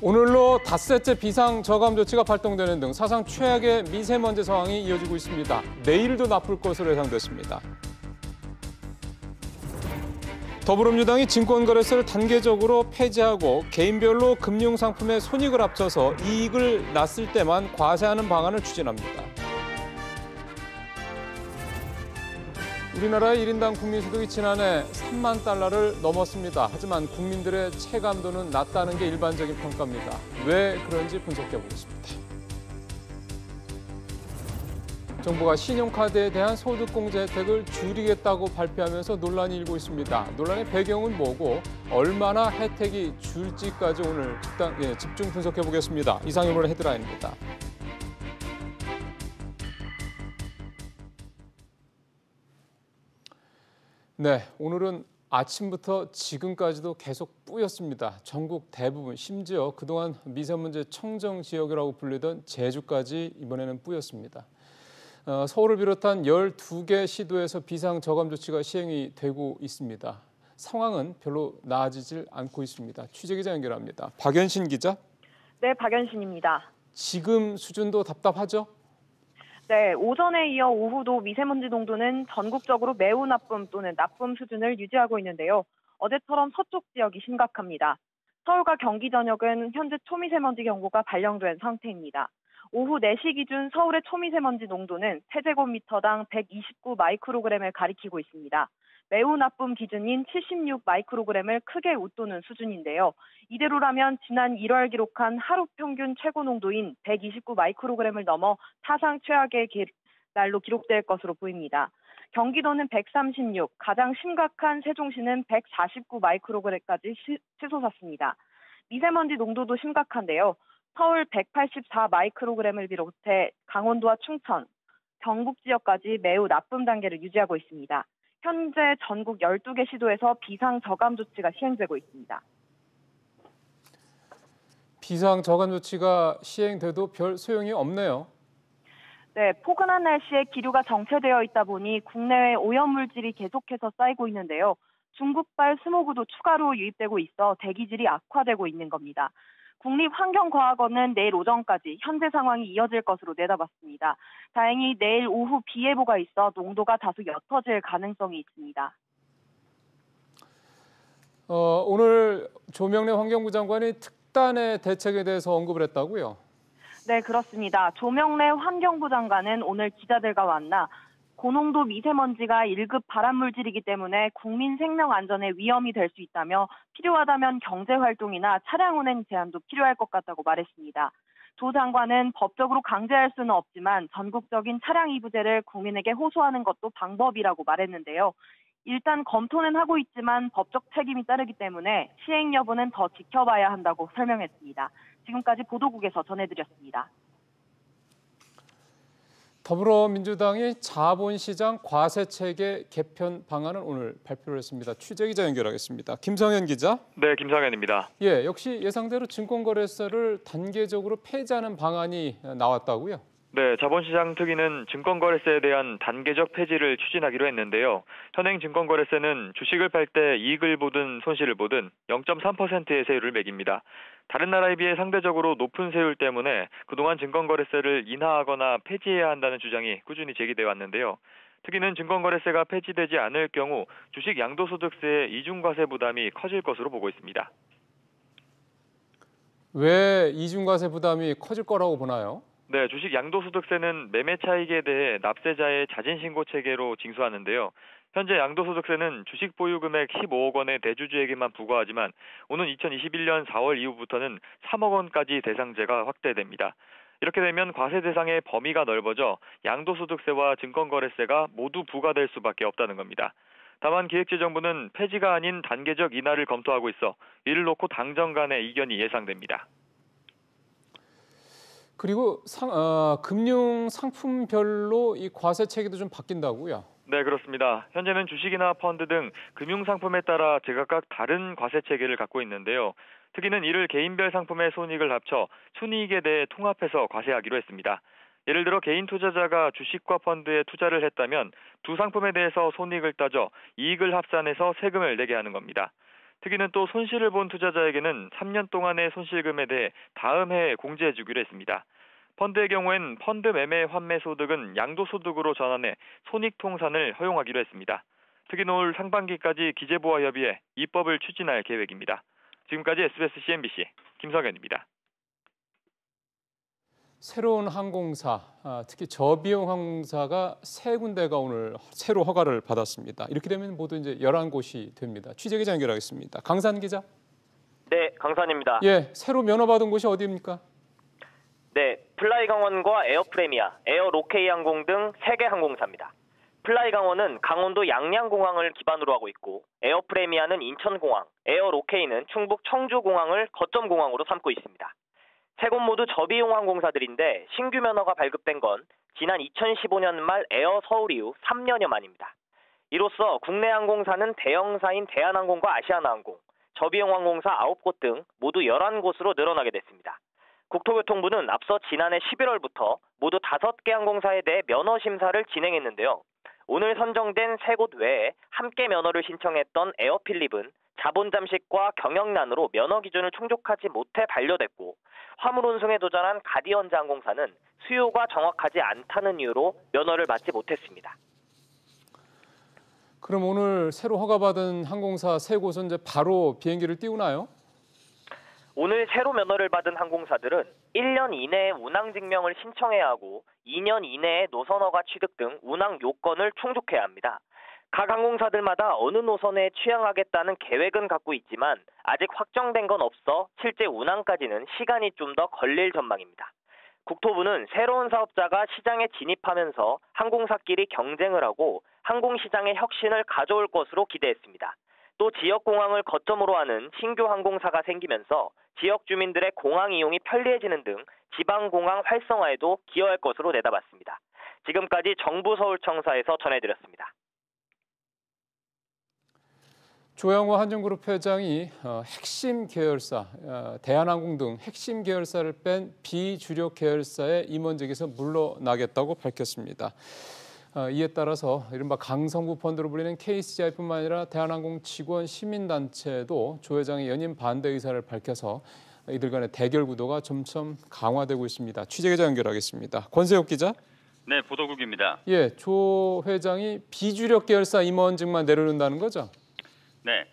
오늘로 닷새째 비상저감 조치가 발동되는 등 사상 최악의 미세먼지 상황이 이어지고 있습니다. 내일도 나쁠 것으로 예상됐습니다. 더불어민주당이 증권거래세를 단계적으로 폐지하고 개인별로 금융상품의 손익을 합쳐서 이익을 났을 때만 과세하는 방안을 추진합니다. 우리나라의 1인당 국민소득이 지난해 3만 달러를 넘었습니다. 하지만 국민들의 체감도는 낮다는 게 일반적인 평가입니다. 왜 그런지 분석해보겠습니다. 정부가 신용카드에 대한 소득공제 혜택을 줄이겠다고 발표하면서 논란이 일고 있습니다. 논란의 배경은 뭐고 얼마나 혜택이 줄지까지 오늘 집중 분석해보겠습니다. 이상이 오늘 헤드라인입니다. 네, 오늘은 아침부터 지금까지도 계속 뿌였습니다. 전국 대부분, 심지어 그동안 미세먼지 청정 지역이라고 불리던 제주까지 이번에는 뿌였습니다. 서울을 비롯한 12개 시도에서 비상저감 조치가 시행이 되고 있습니다. 상황은 별로 나아지질 않고 있습니다. 취재기자 연결합니다. 박연신 기자. 네, 박연신입니다. 지금 수준도 답답하죠? 네, 오전에 이어 오후도 미세먼지 농도는 전국적으로 매우 나쁨 또는 나쁨 수준을 유지하고 있는데요. 어제처럼 서쪽 지역이 심각합니다. 서울과 경기 전역은 현재 초미세먼지 경보가 발령된 상태입니다. 오후 4시 기준 서울의 초미세먼지 농도는 세제곱미터당 129 마이크로그램을 가리키고 있습니다. 매우 나쁨 기준인 76 마이크로그램을 크게 웃도는 수준인데요. 이대로라면 지난 1월 기록한 하루 평균 최고 농도인 129 마이크로그램을 넘어 사상 최악의 날로 기록될 것으로 보입니다. 경기도는 136, 가장 심각한 세종시는 149 마이크로그램까지 치솟았습니다. 미세먼지 농도도 심각한데요. 서울 184 마이크로그램을 비롯해 강원도와 충청, 경북 지역까지 매우 나쁨 단계를 유지하고 있습니다. 현재 전국 12개 시도에서 비상저감 조치가 시행되고 있습니다. 비상저감 조치가 시행돼도 별 소용이 없네요. 네, 포근한 날씨에 기류가 정체되어 있다 보니 국내외 오염물질이 계속해서 쌓이고 있는데요. 중국발 스모그도 추가로 유입되고 있어 대기질이 악화되고 있는 겁니다. 국립환경과학원은 내일 오전까지 현재 상황이 이어질 것으로 내다봤습니다. 다행히 내일 오후 비 예보가 있어 농도가 다소 옅어질 가능성이 있습니다. 오늘 조명래 환경부 장관이 특단의 대책에 대해서 언급을 했다고요? 네, 그렇습니다. 조명래 환경부 장관은 오늘 기자들과 만나 고농도 미세먼지가 1급 발암물질이기 때문에 국민 생명 안전에 위험이 될 수 있다며 필요하다면 경제활동이나 차량 운행 제한도 필요할 것 같다고 말했습니다. 조 장관은 법적으로 강제할 수는 없지만 전국적인 차량 이부제를 국민에게 호소하는 것도 방법이라고 말했는데요. 일단 검토는 하고 있지만 법적 책임이 따르기 때문에 시행 여부는 더 지켜봐야 한다고 설명했습니다. 지금까지 보도국에서 전해드렸습니다. 더불어민주당이 자본시장 과세체계 개편 방안을 오늘 발표를 했습니다. 취재기자 연결하겠습니다. 김성현 기자. 네, 김성현입니다. 예, 역시 예상대로 증권거래세를 단계적으로 폐지하는 방안이 나왔다고요? 네, 자본시장 특위는 증권거래세에 대한 단계적 폐지를 추진하기로 했는데요. 현행 증권거래세는 주식을 팔 때 이익을 보든 손실을 보든 0.3%의 세율을 매깁니다. 다른 나라에 비해 상대적으로 높은 세율 때문에 그동안 증권거래세를 인하하거나 폐지해야 한다는 주장이 꾸준히 제기돼 왔는데요. 특위는 증권거래세가 폐지되지 않을 경우 주식 양도소득세의 이중과세 부담이 커질 것으로 보고 있습니다. 왜 이중과세 부담이 커질 거라고 보나요? 네, 주식 양도소득세는 매매 차익에 대해 납세자의 자진신고 체계로 징수하는데요. 현재 양도소득세는 주식 보유 금액 15억 원의 대주주에게만 부과하지만 오는 2021년 4월 이후부터는 3억 원까지 대상제가 확대됩니다. 이렇게 되면 과세 대상의 범위가 넓어져 양도소득세와 증권거래세가 모두 부과될 수밖에 없다는 겁니다. 다만 기획재정부는 폐지가 아닌 단계적 인하를 검토하고 있어 이를 놓고 당정 간의 이견이 예상됩니다. 그리고 금융 상품별로 이 과세 체계도 좀 바뀐다고요? 네, 그렇습니다. 현재는 주식이나 펀드 등 금융상품에 따라 제각각 다른 과세 체계를 갖고 있는데요. 특히는 이를 개인별 상품의 손익을 합쳐 순이익에 대해 통합해서 과세하기로 했습니다. 예를 들어 개인 투자자가 주식과 펀드에 투자를 했다면 두 상품에 대해서 손익을 따져 이익을 합산해서 세금을 내게 하는 겁니다. 특이는 또 손실을 본 투자자에게는 3년 동안의 손실금에 대해 다음 해에 공제해주기로 했습니다. 펀드의 경우엔 펀드 매매 환매 소득은 양도소득으로 전환해 손익통산을 허용하기로 했습니다. 특히는 올 상반기까지 기재부와 협의해 입법을 추진할 계획입니다. 지금까지 SBS CNBC 김성현입니다. 새로운 항공사, 특히 저비용 항공사가 세 군데가 오늘 새로 허가를 받았습니다. 이렇게 되면 모두 이제 11곳이 됩니다. 취재기자 연결하겠습니다. 강산 기자. 네, 강산입니다. 예, 새로 면허받은 곳이 어디입니까? 네, 플라이강원과 에어프레미아, 에어로케이 항공 등 3개 항공사입니다. 플라이강원은 강원도 양양공항을 기반으로 하고 있고 에어프레미아는 인천공항, 에어로케이는 충북 청주공항을 거점공항으로 삼고 있습니다. 세 곳 모두 저비용 항공사들인데 신규 면허가 발급된 건 지난 2015년 말 에어 서울 이후 3년여 만입니다. 이로써 국내 항공사는 대형사인 대한항공과 아시아나항공, 저비용 항공사 9곳 등 모두 11곳으로 늘어나게 됐습니다. 국토교통부는 앞서 지난해 11월부터 모두 5개 항공사에 대해 면허 심사를 진행했는데요. 오늘 선정된 3곳 외에 함께 면허를 신청했던 에어필립은 자본 잠식과 경영난으로 면허 기준을 충족하지 못해 반려됐고 화물 운송에 도전한 가디언즈 항공사는 수요가 정확하지 않다는 이유로 면허를 받지 못했습니다. 그럼 오늘 새로 허가받은 항공사 세 곳은 이제 바로 비행기를 띄우나요? 오늘 새로 면허를 받은 항공사들은 1년 이내에 운항 증명을 신청해야 하고 2년 이내에 노선허가 취득 등 운항 요건을 충족해야 합니다. 각 항공사들마다 어느 노선에 취항하겠다는 계획은 갖고 있지만 아직 확정된 건 없어 실제 운항까지는 시간이 좀 더 걸릴 전망입니다. 국토부는 새로운 사업자가 시장에 진입하면서 항공사끼리 경쟁을 하고 항공시장의 혁신을 가져올 것으로 기대했습니다. 또 지역공항을 거점으로 하는 신규 항공사가 생기면서 지역 주민들의 공항 이용이 편리해지는 등 지방공항 활성화에도 기여할 것으로 내다봤습니다. 지금까지 정부 서울청사에서 전해드렸습니다. 조양호 한진그룹 회장이 핵심 계열사, 대한항공 등 핵심 계열사를 뺀 비주력 계열사의 임원직에서 물러나겠다고 밝혔습니다. 이에 따라서 이른바 강성구 펀드로 불리는 KCI뿐만 아니라 대한항공 직원 시민단체도 조 회장의 연임 반대 의사를 밝혀서 이들 간의 대결 구도가 점점 강화되고 있습니다. 취재기자 연결하겠습니다. 권세욱 기자. 네, 보도국입니다. 예, 조 회장이 비주력 계열사 임원직만 내려놓는다는 거죠? 네,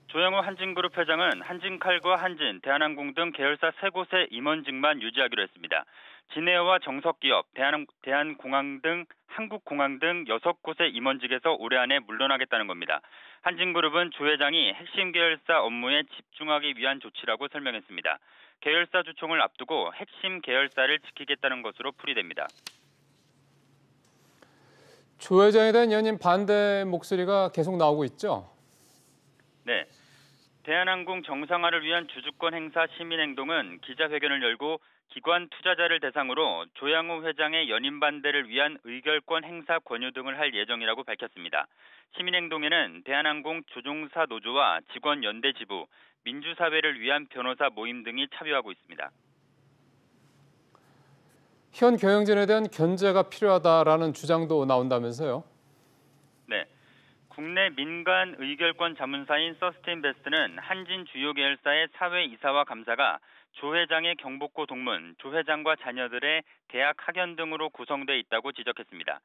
조양호 한진그룹 회장은 한진칼과 한진, 대한항공 등 계열사 3곳의 임원직만 유지하기로 했습니다. 진에어와 정석기업, 대한공항 등 한국공항 등 6곳의 임원직에서 올해 안에 물러나겠다는 겁니다. 한진그룹은 조 회장이 핵심 계열사 업무에 집중하기 위한 조치라고 설명했습니다. 계열사 주총을 앞두고 핵심 계열사를 지키겠다는 것으로 풀이됩니다. 조 회장에 대한 연임 반대 목소리가 계속 나오고 있죠? 네, 대한항공 정상화를 위한 주주권 행사 시민행동은 기자회견을 열고 기관 투자자를 대상으로 조양호 회장의 연임 반대를 위한 의결권 행사 권유 등을 할 예정이라고 밝혔습니다. 시민행동에는 대한항공 조종사 노조와 직원 연대 지부, 민주사회를 위한 변호사 모임 등이 참여하고 있습니다. 현 경영진에 대한 견제가 필요하다라는 주장도 나온다면서요? 네. 국내 민간 의결권 자문사인 서스테인베스트는 한진 주요 계열사의 사회이사와 감사가 조 회장의 경복고 동문, 조 회장과 자녀들의 대학 학연 등으로 구성돼 있다고 지적했습니다.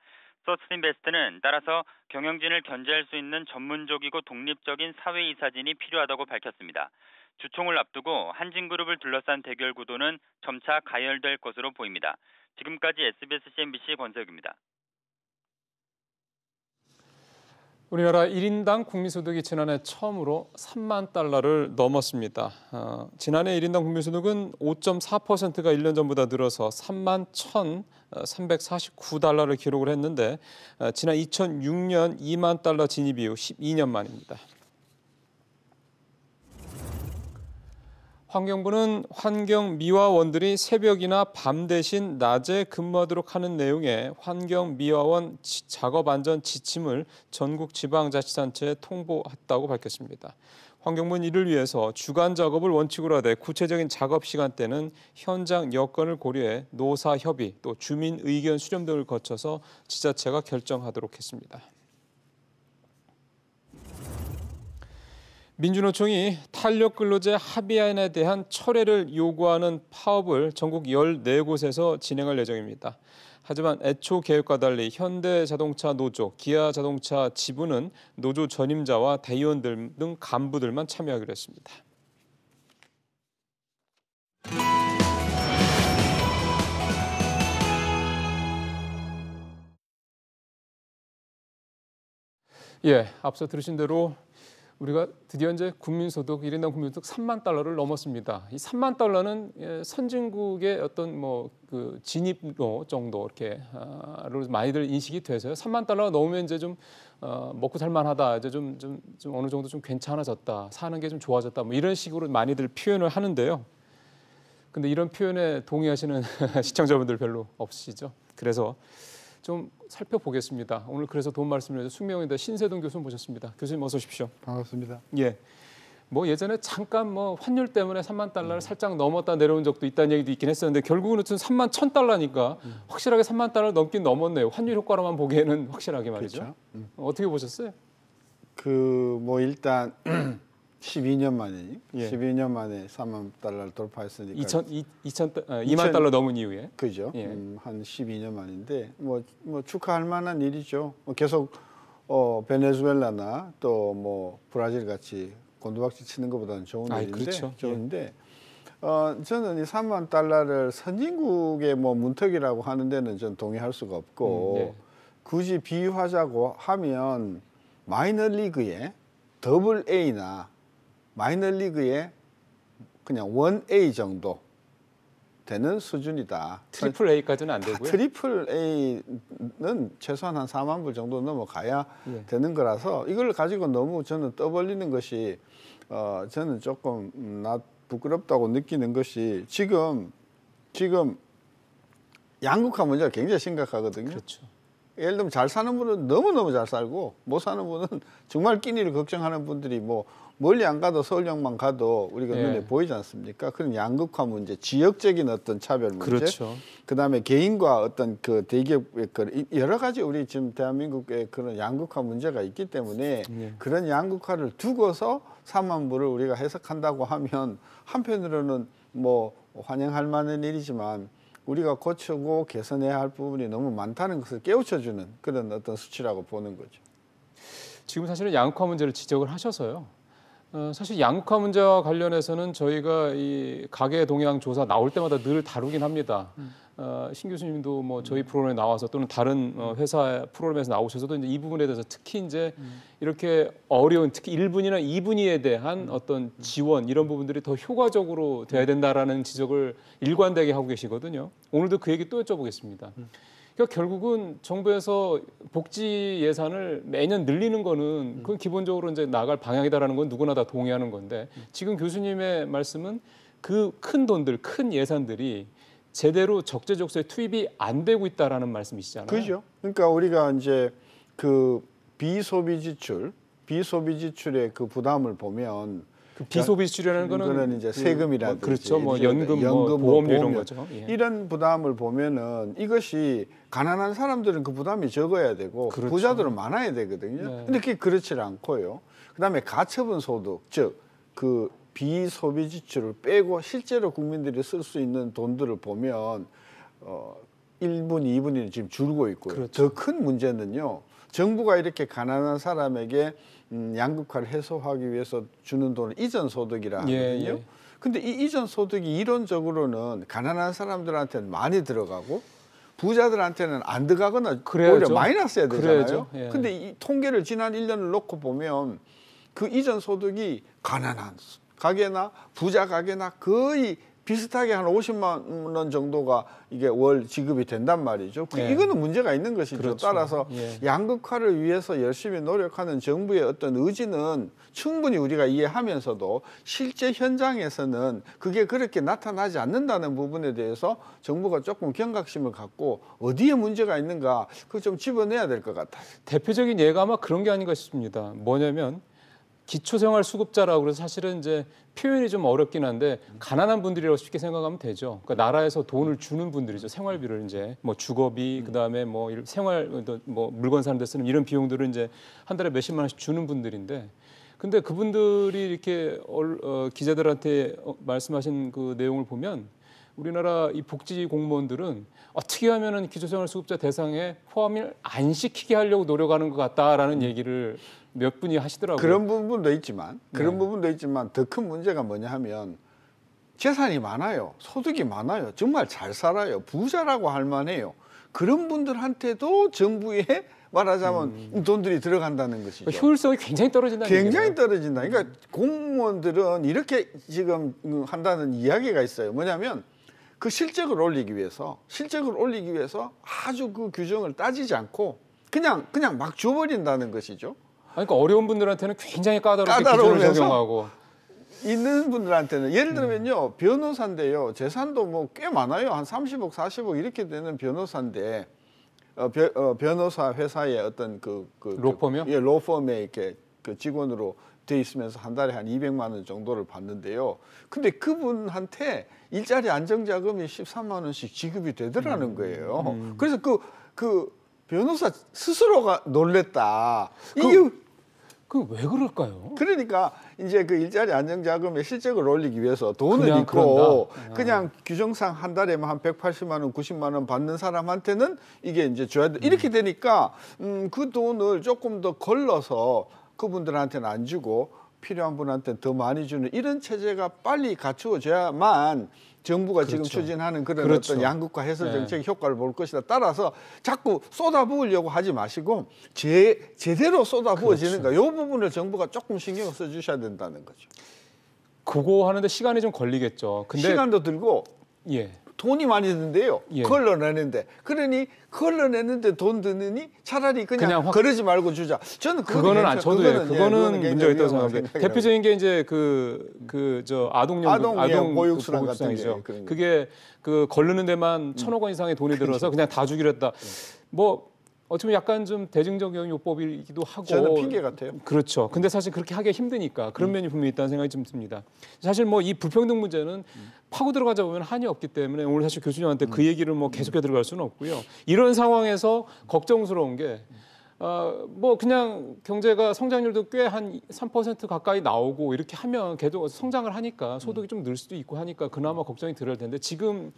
서스테인베스트는 따라서 경영진을 견제할 수 있는 전문적이고 독립적인 사회이사진이 필요하다고 밝혔습니다. 주총을 앞두고 한진그룹을 둘러싼 대결 구도는 점차 가열될 것으로 보입니다. 지금까지 SBS CNBC 권세욱입니다. 우리나라 1인당 국민소득이 지난해 처음으로 3만 달러를 넘었습니다. 지난해 1인당 국민소득은 5.4%가 1년 전보다 늘어서 3만 1,349달러를 기록을 했는데 지난 2006년 2만 달러 진입 이후 12년 만입니다. 환경부는 환경미화원들이 새벽이나 밤 대신 낮에 근무하도록 하는 내용의 환경미화원 작업안전 지침을 전국 지방자치단체에 통보했다고 밝혔습니다. 환경부는 이를 위해서 주간 작업을 원칙으로 하되 구체적인 작업 시간대는 현장 여건을 고려해 노사협의 또 주민 의견 수렴 등을 거쳐서 지자체가 결정하도록 했습니다. 민주노총이 탄력근로제 합의안에 대한 철회를 요구하는 파업을 전국 14곳에서 진행할 예정입니다. 하지만 애초 계획과 달리 현대자동차 노조, 기아자동차 지부는 노조 전임자와 대의원들 등 간부들만 참여하기로 했습니다. 예, 앞서 들으신 대로 우리가 드디어 이제 국민소득 1인당 국민소득 3만 달러를 넘었습니다. 이 3만 달러는 선진국의 어떤 그 진입로 정도 이렇게로 많이들 인식이 돼서요. 3만 달러가 넘으면 이제 좀 먹고 살만하다, 이제 좀 어느 정도 좀 괜찮아졌다, 사는 게 좀 좋아졌다, 뭐 이런 식으로 많이들 표현을 하는데요. 근데 이런 표현에 동의하시는 시청자분들 별로 없으시죠? 그래서 좀 살펴보겠습니다. 오늘 그래서 도움 말씀을 해서 숙명여대 신세동 교수 모셨습니다. 교수님 어서 오십시오. 반갑습니다. 예. 뭐 예전에 잠깐 뭐 환율 때문에 3만 달러를 살짝 넘었다 내려온 적도 있다는 얘기도 있긴 했었는데 결국은 3만 1,000달러니까 확실하게 3만 달러를 넘긴 넘었네요. 환율 효과로만 보기에는 확실하게 말이죠. 그렇죠. 어떻게 보셨어요? 뭐 일단 12년 만에 예. 12년 만에 3만 달러를 돌파했으니까 2만 달러 넘은 이후에 그죠? 예. 한 12년 만인데 뭐 축하할 만한 일이죠. 계속 베네수엘라나 또 뭐 브라질 같이 곤두박질 치는 것보다는 좋은 일인데 그렇죠. 좋은데 저는 이 3만 달러를 선진국의 뭐 문턱이라고 하는 데는 전 동의할 수가 없고 예. 굳이 비유하자고 하면 마이너리그의 더블 A나 마이너리그의 그냥 1A 정도 되는 수준이다. 트리플 A까지는 안 되고요. 트리플 A는 최소한 한 4만 불 정도 넘어가야 예. 되는 거라서 이걸 가지고 너무 저는 떠벌리는 것이 저는 조금 부끄럽다고 느끼는 것이 지금 양극화 문제가 굉장히 심각하거든요. 그렇죠. 예를 들면 잘 사는 분은 너무너무 잘 살고 못 사는 분은 정말 끼니를 걱정하는 분들이 뭐 멀리 안 가도 서울역만 가도 우리가 예. 눈에 보이지 않습니까? 그런 양극화 문제, 지역적인 어떤 차별 문제, 그렇죠. 그다음에 개인과 어떤 그 대기업의 여러 가지 우리 지금 대한민국의 그런 양극화 문제가 있기 때문에 예. 그런 양극화를 두고서 3만 불을 우리가 해석한다고 하면 한편으로는 뭐 환영할 만한 일이지만 우리가 고치고 개선해야 할 부분이 너무 많다는 것을 깨우쳐주는 그런 어떤 수치라고 보는 거죠. 지금 사실은 양극화 문제를 지적을 하셔서요. 사실 양극화 문제와 관련해서는 저희가 이 가계 동향 조사 나올 때마다 늘 다루긴 합니다. 신 교수님도 뭐 저희 프로그램에 나와서 또는 다른 회사 프로그램에서 나오셔서도 이제 이 부분에 대해서 특히 이제 이렇게 어려운 특히 1분이나 2분위에 대한 어떤 지원 이런 부분들이 더 효과적으로 돼야 된다라는 지적을 일관되게 하고 계시거든요. 오늘도 그 얘기 또 여쭤보겠습니다. 그러니까 결국은 정부에서 복지 예산을 매년 늘리는 거는 그건 기본적으로 이제 나갈 방향이다라는 건 누구나 다 동의하는 건데 지금 교수님의 말씀은 그 큰 돈들, 큰 예산들이 제대로 적재적소에 투입이 안 되고 있다라는 말씀이시잖아요. 그죠. 그러니까 우리가 이제 그 비소비 지출의 그 부담을 보면 그 비소비 지출이라는 거는 이제 세금이라든지 그렇죠. 뭐 연금, 뭐 보험료 이런 거죠. 예. 이런 부담을 보면은 이것이 가난한 사람들은 그 부담이 적어야 되고 그렇죠. 부자들은 많아야 되거든요. 네. 근데 그게 그렇지 않고요. 그다음에 가처분 소득, 즉 그 비소비 지출을 빼고 실제로 국민들이 쓸 수 있는 돈들을 보면 1분, 2분이 지금 줄고 있고요. 그렇죠. 더 큰 문제는요. 정부가 이렇게 가난한 사람에게 양극화를 해소하기 위해서 주는 돈을 이전 소득이라 하거든요. 예. 근데 이 이전 소득이 이론적으로는 가난한 사람들한테는 많이 들어가고 부자들한테는 안 들어가거나 그래야죠. 오히려 마이너스야 되잖아요. 그래야죠. 예. 근데 이 통계를 지난 1년을 놓고 보면 그 이전 소득이 가난한 가게나 부자 가게나 거의 비슷하게 한 50만 원 정도가 이게 월 지급이 된단 말이죠. 예. 이거는 문제가 있는 것이죠. 그렇죠. 따라서 예. 양극화를 위해서 열심히 노력하는 정부의 어떤 의지는 충분히 우리가 이해하면서도 실제 현장에서는 그게 그렇게 나타나지 않는다는 부분에 대해서 정부가 조금 경각심을 갖고 어디에 문제가 있는가 그거 좀 집어내야 될 것 같아요. 대표적인 예가 아마 그런 게 아닌가 싶습니다. 뭐냐면 기초생활수급자라고 그래서 사실은 이제 표현이 좀 어렵긴 한데 가난한 분들이라고 쉽게 생각하면 되죠. 그러니까 나라에서 돈을 주는 분들이죠. 생활비를 이제 뭐 주거비 그다음에 뭐 생활 뭐 물건 사는 데 쓰는 이런 비용들을 이제 한 달에 몇십만 원씩 주는 분들인데 근데 그분들이 이렇게 기자들한테 말씀하신 그 내용을 보면 우리나라 이 복지 공무원들은 어떻게 하면은 기초생활수급자 대상에 포함을 안 시키게 하려고 노력하는 것 같다라는 얘기를 몇 분이 하시더라고요. 그런 부분도 있지만 더 큰 문제가 뭐냐 하면 재산이 많아요. 소득이 많아요. 정말 잘 살아요. 부자라고 할 만해요. 그런 분들한테도 정부에 말하자면 돈들이 들어간다는 것이죠. 효율성이 굉장히 떨어진다는 얘기예요. 굉장히 떨어진다. 그러니까 공무원들은 이렇게 지금 한다는 이야기가 있어요. 뭐냐면 그 실적을 올리기 위해서 아주 그 규정을 따지지 않고 그냥 막 줘버린다는 것이죠. 그러니까 어려운 분들한테는 굉장히 까다롭게 기준을 적용하고 있는 분들한테는 예를 들면요 변호사인데요 재산도 뭐 꽤 많아요. 한 30억 40억 이렇게 되는 변호사인데 변호사 회사의 어떤 로펌이요? 예, 로펌에 이렇게 그 직원으로 돼 있으면서 한 달에 한 200만 원 정도를 받는데요. 근데 그분한테 일자리 안정자금이 13만 원씩 지급이 되더라는 거예요. 그래서 그 변호사 스스로가 놀랬다. 이게 그 왜 그럴까요? 그러니까 이제 그 일자리 안정자금의 실적을 올리기 위해서 돈을 그냥 잃고 그냥 규정상 한 달에 한 180만 원, 90만 원 받는 사람한테는 이게 이제 줘야 돼. 이렇게 되니까 그 돈을 조금 더 걸러서 그분들한테는 안 주고 필요한 분한테 더 많이 주는 이런 체제가 빨리 갖추어져야만 정부가 그렇죠. 지금 추진하는 그런 그렇죠. 어떤 양극화 해소 정책 효과를 볼 것이다. 따라서 자꾸 쏟아부으려고 하지 마시고 제대로 쏟아부어지는가 이 부분을 정부가 조금 신경을 써주셔야 된다는 거죠. 그거 하는데 시간이 좀 걸리겠죠. 근데 시간도 들고 예. 돈이 많이 든대요. 예. 걸러내는데. 그러니 걸러내는데 돈 드느니 차라리 그냥 그러지 말고 주자. 저는 그거는 저도 그거는 문제가 있다고 생각합니다. 대표적인 게 이제 저 아동 보육수당 같은 게 그게 그 걸르는 데만 1,000억 원 이상의 돈이 들어서 그냥 다 주기로 했다. 뭐 어쩌면 약간 좀 대증적인 요법이기도 하고 저는 핑계 같아요. 그렇죠. 근데 사실 그렇게 하기가 힘드니까 그런 면이 분명히 있다는 생각이 좀 듭니다. 사실 뭐 이 불평등 문제는 파고 들어가자 보면 한이 없기 때문에 오늘 사실 교수님한테 그 얘기를 뭐 계속해 들어갈 수는 없고요. 이런 상황에서 걱정스러운 게 뭐 그냥 경제가 성장률도 꽤 한 3% 가까이 나오고 이렇게 하면 걔도 성장을 하니까 소득이 좀 늘 수도 있고 하니까 그나마 걱정이 덜할 텐데 지금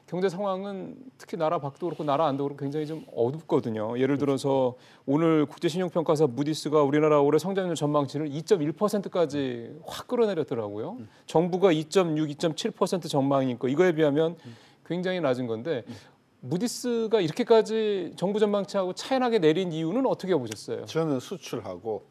경제 상황은 특히 나라 밖도 그렇고 나라 안도 그렇고 굉장히 좀 어둡거든요. 예를 들어서 오늘 국제신용평가사 무디스가 우리나라 올해 성장률 전망치를 2.1%까지 확 끌어내렸더라고요. 정부가 2.6, 2.7% 전망이니까 이거에 비하면 굉장히 낮은 건데 무디스가 이렇게까지 정부 전망치하고 차이나게 내린 이유는 어떻게 보셨어요? 저는 수출하고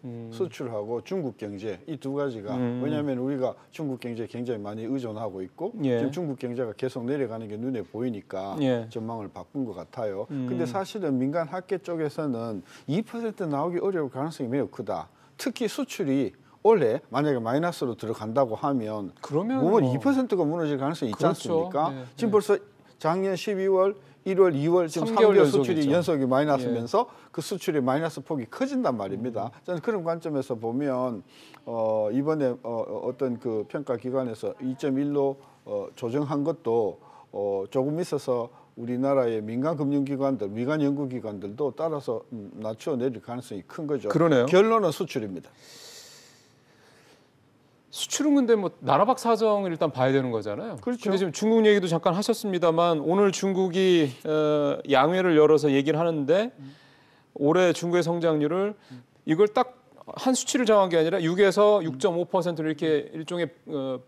중국 경제 이 두 가지가 왜냐하면 우리가 중국 경제에 굉장히 많이 의존하고 있고 지금 중국 경제가 계속 내려가는 게 눈에 보이니까 전망을 바꾼 것 같아요. 근데 사실은 민간 학계 쪽에서는 2% 나오기 어려울 가능성이 매우 크다. 특히 수출이 올해 만약에 마이너스로 들어간다고 하면 그러면 2%가 무너질 가능성이 있지 않습니까? 지금 벌써 작년 12월 1월, 2월 지금 3개월 수출이 연속이 마이너스면서 그 수출의 마이너스 폭이 커진단 말입니다. 저는 그런 관점에서 보면 이번에 어떤 그 평가 기관에서 2.1로 조정한 것도 조금 있어서 우리나라의 민간 금융기관들, 민간 연구기관들도 따라서 낮춰 내릴 가능성이 큰 거죠. 그러네요. 결론은 수출입니다. 수출은 근데 뭐 나라 밖 사정을 일단 봐야 되는 거잖아요. 그렇죠. 근데 지금 중국 얘기도 잠깐 하셨습니다만 오늘 중국이 양회를 열어서 얘기를 하는데 올해 중국의 성장률을 이걸 딱 한 수치를 정한 게 아니라 6에서 6.5%로 이렇게 일종의 그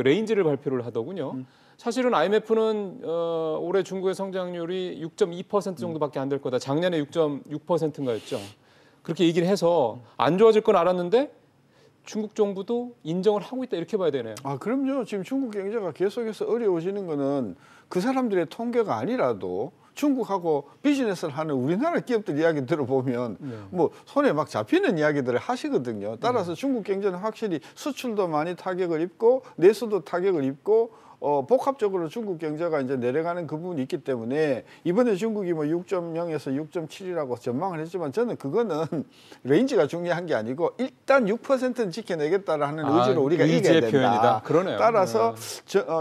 레인지를 발표를 하더군요. 사실은 IMF는 올해 중국의 성장률이 6.2% 정도밖에 안 될 거다. 작년에 6.6%인가였죠. 그렇게 얘기를 해서 안 좋아질 건 알았는데 중국 정부도 인정을 하고 있다 이렇게 봐야 되네요. 그럼요. 지금 중국 경제가 계속해서 어려워지는 거는 그 사람들의 통계가 아니라도 중국하고 비즈니스를 하는 우리나라 기업들 이야기 들어보면 뭐 손에 막 잡히는 이야기들을 하시거든요. 따라서 중국 경제는 확실히 수출도 많이 타격을 입고 내수도 타격을 입고 복합적으로 중국 경제가 이제 내려가는 그 부분이 있기 때문에 이번에 중국이 뭐 6.0에서 6.7이라고 전망을 했지만 저는 그거는 레인지가 중요한 게 아니고 일단 6%는 지켜내겠다라는 의지로 우리가 이겨야 된다. 표현이다. 그러네요. 따라서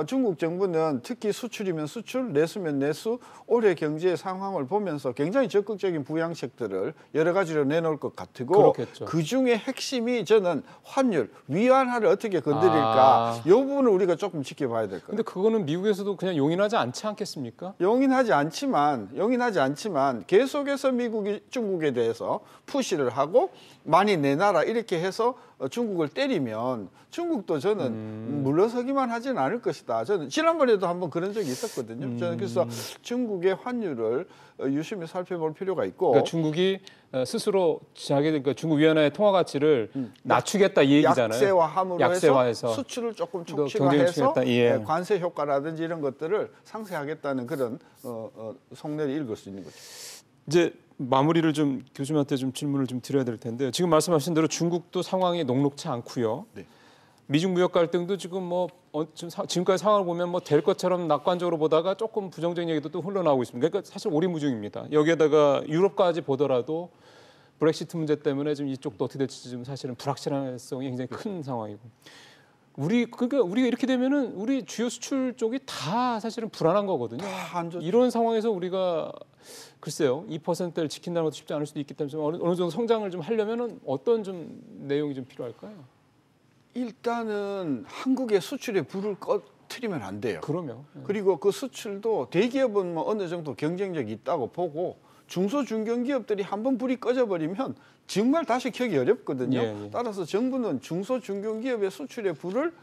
중국 정부는 특히 수출이면 수출, 내수면 내수, 올해 경제 상황을 보면서 굉장히 적극적인 부양책들을 여러 가지로 내놓을 것 같고 그렇겠죠. 그중에 핵심이 저는 환율, 위안화를 어떻게 건드릴까 이 부분을 우리가 조금 지켜봐야 될 것 같아요. 근데 그거는 미국에서도 그냥 용인하지 않지 않겠습니까? 용인하지 않지만 계속해서 미국이 중국에 대해서 푸시를 하고 많이 내놔라 이렇게 해서 중국을 때리면 중국도 저는 물러서기만 하지는 않을 것이다. 저는 지난번에도 한번 그런 적이 있었거든요. 저는 그래서 중국의 환율을 유심히 살펴볼 필요가 있고 그러니까 중국이 스스로 그러니까 중국 위안화의 통화 가치를 낮추겠다 이 얘기잖아요. 약세화함으로 약세화해서 해서 수출을 조금 촉진해서 예. 관세 효과라든지 이런 것들을 상쇄하겠다는 그런 속내를 읽을 수 있는 거죠. 이제 마무리를 좀 교수님한테 좀 질문을 좀 드려야 될 텐데요. 지금 말씀하신 대로 중국도 상황이 녹록치 않고요. 네. 미중 무역 갈등도 지금 지금까지 상황을 보면 뭐 될 것처럼 낙관적으로 보다가 조금 부정적인 얘기도 또 흘러나오고 있습니다. 그러니까 사실 오리무중입니다. 여기에다가 유럽까지 보더라도 브렉시트 문제 때문에 지금 이쪽도 어떻게 될지 좀 사실은 불확실성이 굉장히 큰 상황이고. 그러니까 우리가 이렇게 되면은 우리 주요 수출 쪽이 다 사실은 불안한 거거든요. 이런 상황에서 우리가 글쎄요 2%를 지킨다는 것도 쉽지 않을 수도 있기 때문에 어느 정도 성장을 좀 하려면은 어떤 좀 내용이 좀 필요할까요? 일단은 한국의 수출에 불을 꺼트리면 안 돼요. 그럼요. 그리고 그 수출도 대기업은 뭐 어느 정도 경쟁력이 있다고 보고 중소 중견기업들이 한번 불이 꺼져버리면 정말 다시 켜기 어렵거든요. 따라서 정부는 중소 중견기업의 수출의 불을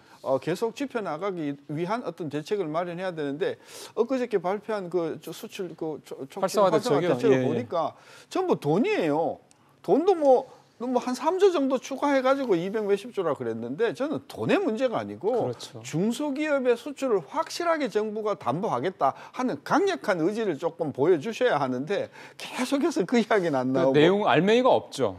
계속 지펴나가기 위한 어떤 대책을 마련해야 되는데 엊그저께 발표한 그 수출 그 활성화 대책을 보니까 전부 돈이에요. 돈도 뭐 한 3조 정도 추가해가지고 200 몇십 조라 그랬는데 저는 돈의 문제가 아니고 그렇죠. 중소기업의 수출을 확실하게 정부가 담보하겠다 하는 강력한 의지를 조금 보여주셔야 하는데 계속해서 그 이야기는 안 나오고 내용 알맹이가 없죠.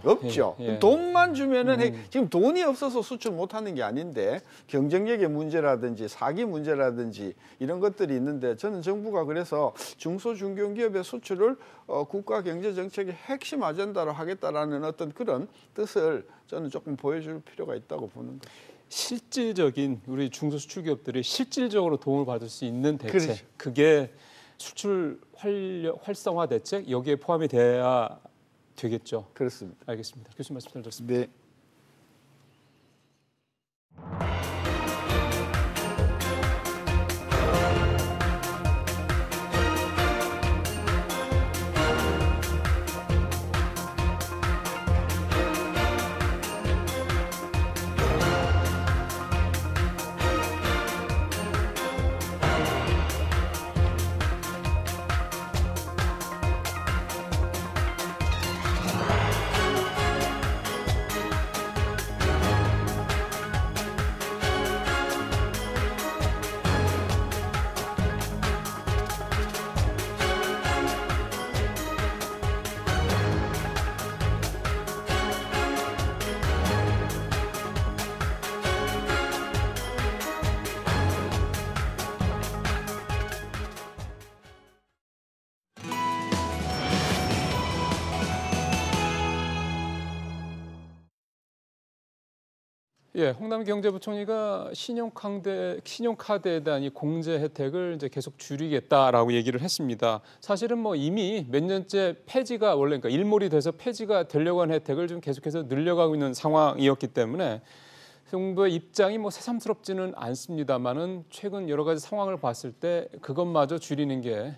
돈만 주면은 지금 돈이 없어서 수출 못하는 게 아닌데 경쟁력의 문제라든지 사기 문제라든지 이런 것들이 있는데 저는 정부가 그래서 중소 중견기업의 수출을 국가 경제 정책의 핵심 아젠다로 하겠다라는 어떤 그런 뜻을 저는 조금 보여줄 필요가 있다고 보는 거죠. 실질적인 우리 중소수출 기업들이 실질적으로 도움을 받을 수 있는 대책, 그렇죠. 그게 수출 활성화 대책 여기에 포함이 돼야 되겠죠. 그렇습니다. 알겠습니다. 교수님 말씀 잘 들었습니다. 네. 홍남기 경제부총리가 신용카드에 대한 이 공제 혜택을 이제 계속 줄이겠다라고 얘기를 했습니다. 사실은 뭐 이미 몇 년째 폐지가 그러니까 일몰이 돼서 폐지가 되려고 하는 혜택을 좀 계속해서 늘려가고 있는 상황이었기 때문에 정부의 입장이 뭐 새삼스럽지는 않습니다만은 최근 여러 가지 상황을 봤을 때 그것마저 줄이는 게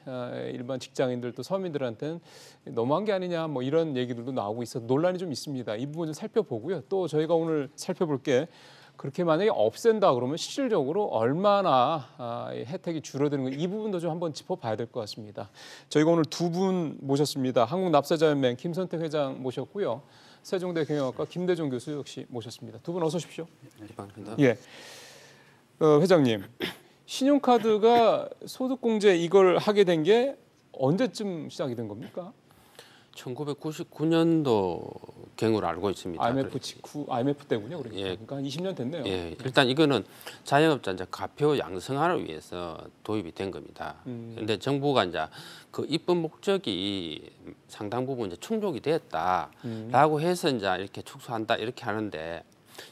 일반 직장인들 또 서민들한테는 너무한 게 아니냐 뭐 이런 얘기들도 나오고 있어서 논란이 좀 있습니다. 이 부분 좀 살펴보고요. 또 저희가 오늘 살펴볼 게 그렇게 만약에 없앤다 그러면 실질적으로 얼마나 혜택이 줄어드는 거 이 부분도 좀 한번 짚어봐야 될 것 같습니다. 저희가 오늘 두 분 모셨습니다. 한국납세자연맹 김선택 회장 모셨고요. 세종대 경영학과 김대중 교수 역시 모셨습니다. 두 분 어서 오십시오. 반갑습니다. 회장님, 신용카드가 소득공제 이걸 하게 된 게 언제쯤 시작이 된 겁니까? 1999년도 경우로 알고 있습니다. IMF 직후 IMF 때군요. 그러니까, 예. 그러니까 한 20년 됐네요. 예, 일단 이거는 자영업자 이제 가표 양성화를 위해서 도입이 된 겁니다. 그런데 정부가 이제 그 입법 목적이 상당 부분 이제 충족이 됐다라고 해서 이제 이렇게 축소한다 이렇게 하는데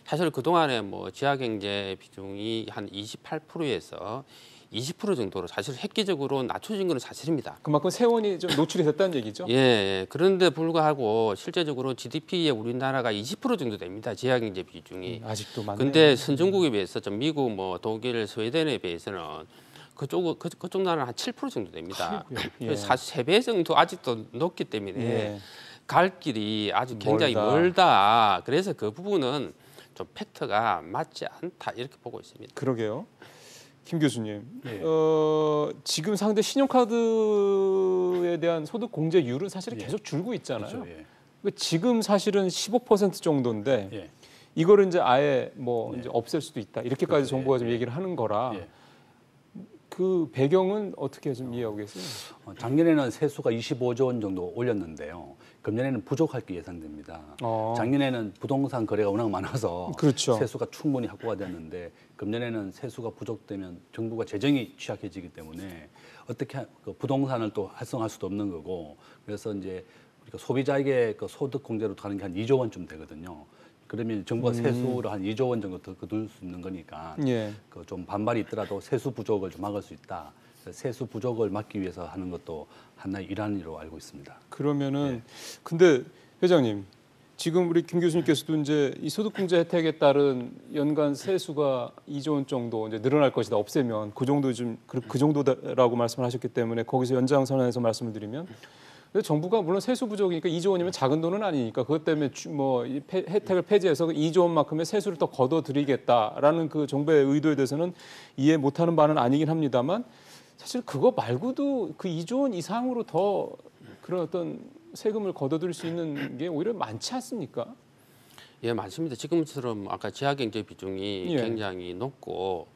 사실 그 동안에 뭐 지하경제 비중이 한 28%에서 20% 정도로 사실 획기적으로 낮춰진 건 사실입니다. 그만큼 세원이 좀 노출이 됐다는 얘기죠. 예, 예. 그런데 불구하고 실제적으로 GDP에 우리나라가 20% 정도 됩니다. 지하경제 비중이. 아직도 많네요. 근데 선진국에 비해서 좀 미국, 뭐 독일, 스웨덴에 비해서는 그쪽 나라는 한 7% 정도 됩니다. 예. 사실 3배 정도 아직도 높기 때문에 예. 갈 길이 아주 굉장히 멀다. 그래서 그 부분은 좀 팩트가 맞지 않다 이렇게 보고 있습니다. 그러게요. 김 교수님, 예. 지금 상대 신용카드에 대한 소득 공제율은 사실은 계속 줄고 있잖아요. 그렇죠. 예. 지금 사실은 15% 정도인데 예. 이거를 이제 아예 뭐 예. 이제 없앨 수도 있다. 이렇게까지 그렇죠. 정부가 예. 좀 얘기를 하는 거라 예. 그 배경은 어떻게 좀 이해하고 계세요? 작년에는 세수가 25조 원 정도 올렸는데요. 금년에는 부족할 게 예상됩니다. 작년에는 부동산 거래가 워낙 많아서 그렇죠. 세수가 충분히 확보가 됐는데 금년에는 세수가 부족되면 정부가 재정이 취약해지기 때문에 어떻게 그 부동산을 또 활성화할 수도 없는 거고 그래서 이제 우리가 소비자에게 그 소득 공제로 가는 게 한 2조 원쯤 되거든요. 그러면 정부가 세수를 한 2조 원 정도 더 거둘 수 있는 거니까 예. 그 좀 반발이 있더라도 세수 부족을 좀 막을 수 있다. 세수 부족을 막기 위해서 하는 것도 하나의 일환으로 알고 있습니다. 그러면은 근데 회장님 지금 우리 김 교수님께서도 이제 이 소득공제 혜택에 따른 연간 세수가 2조 원 정도 이제 늘어날 것이다. 없애면 그 정도 좀 그 정도라고 말씀을 하셨기 때문에 거기서 연장선언해서 말씀을 드리면. 근데 정부가 물론 세수 부족이니까 2조 원이면 작은 돈은 아니니까 그것 때문에 뭐 혜택을 폐지해서 2조 원만큼의 세수를 더 걷어들이겠다라는 그 정부의 의도에 대해서는 이해 못하는 바는 아니긴 합니다만 사실 그거 말고도 그 2조 원 이상으로 더 그런 어떤 세금을 걷어들일 수 있는 게 오히려 많지 않습니까? 예, 많습니다. 지금처럼 아까 지하경제 비중이 예. 굉장히 높고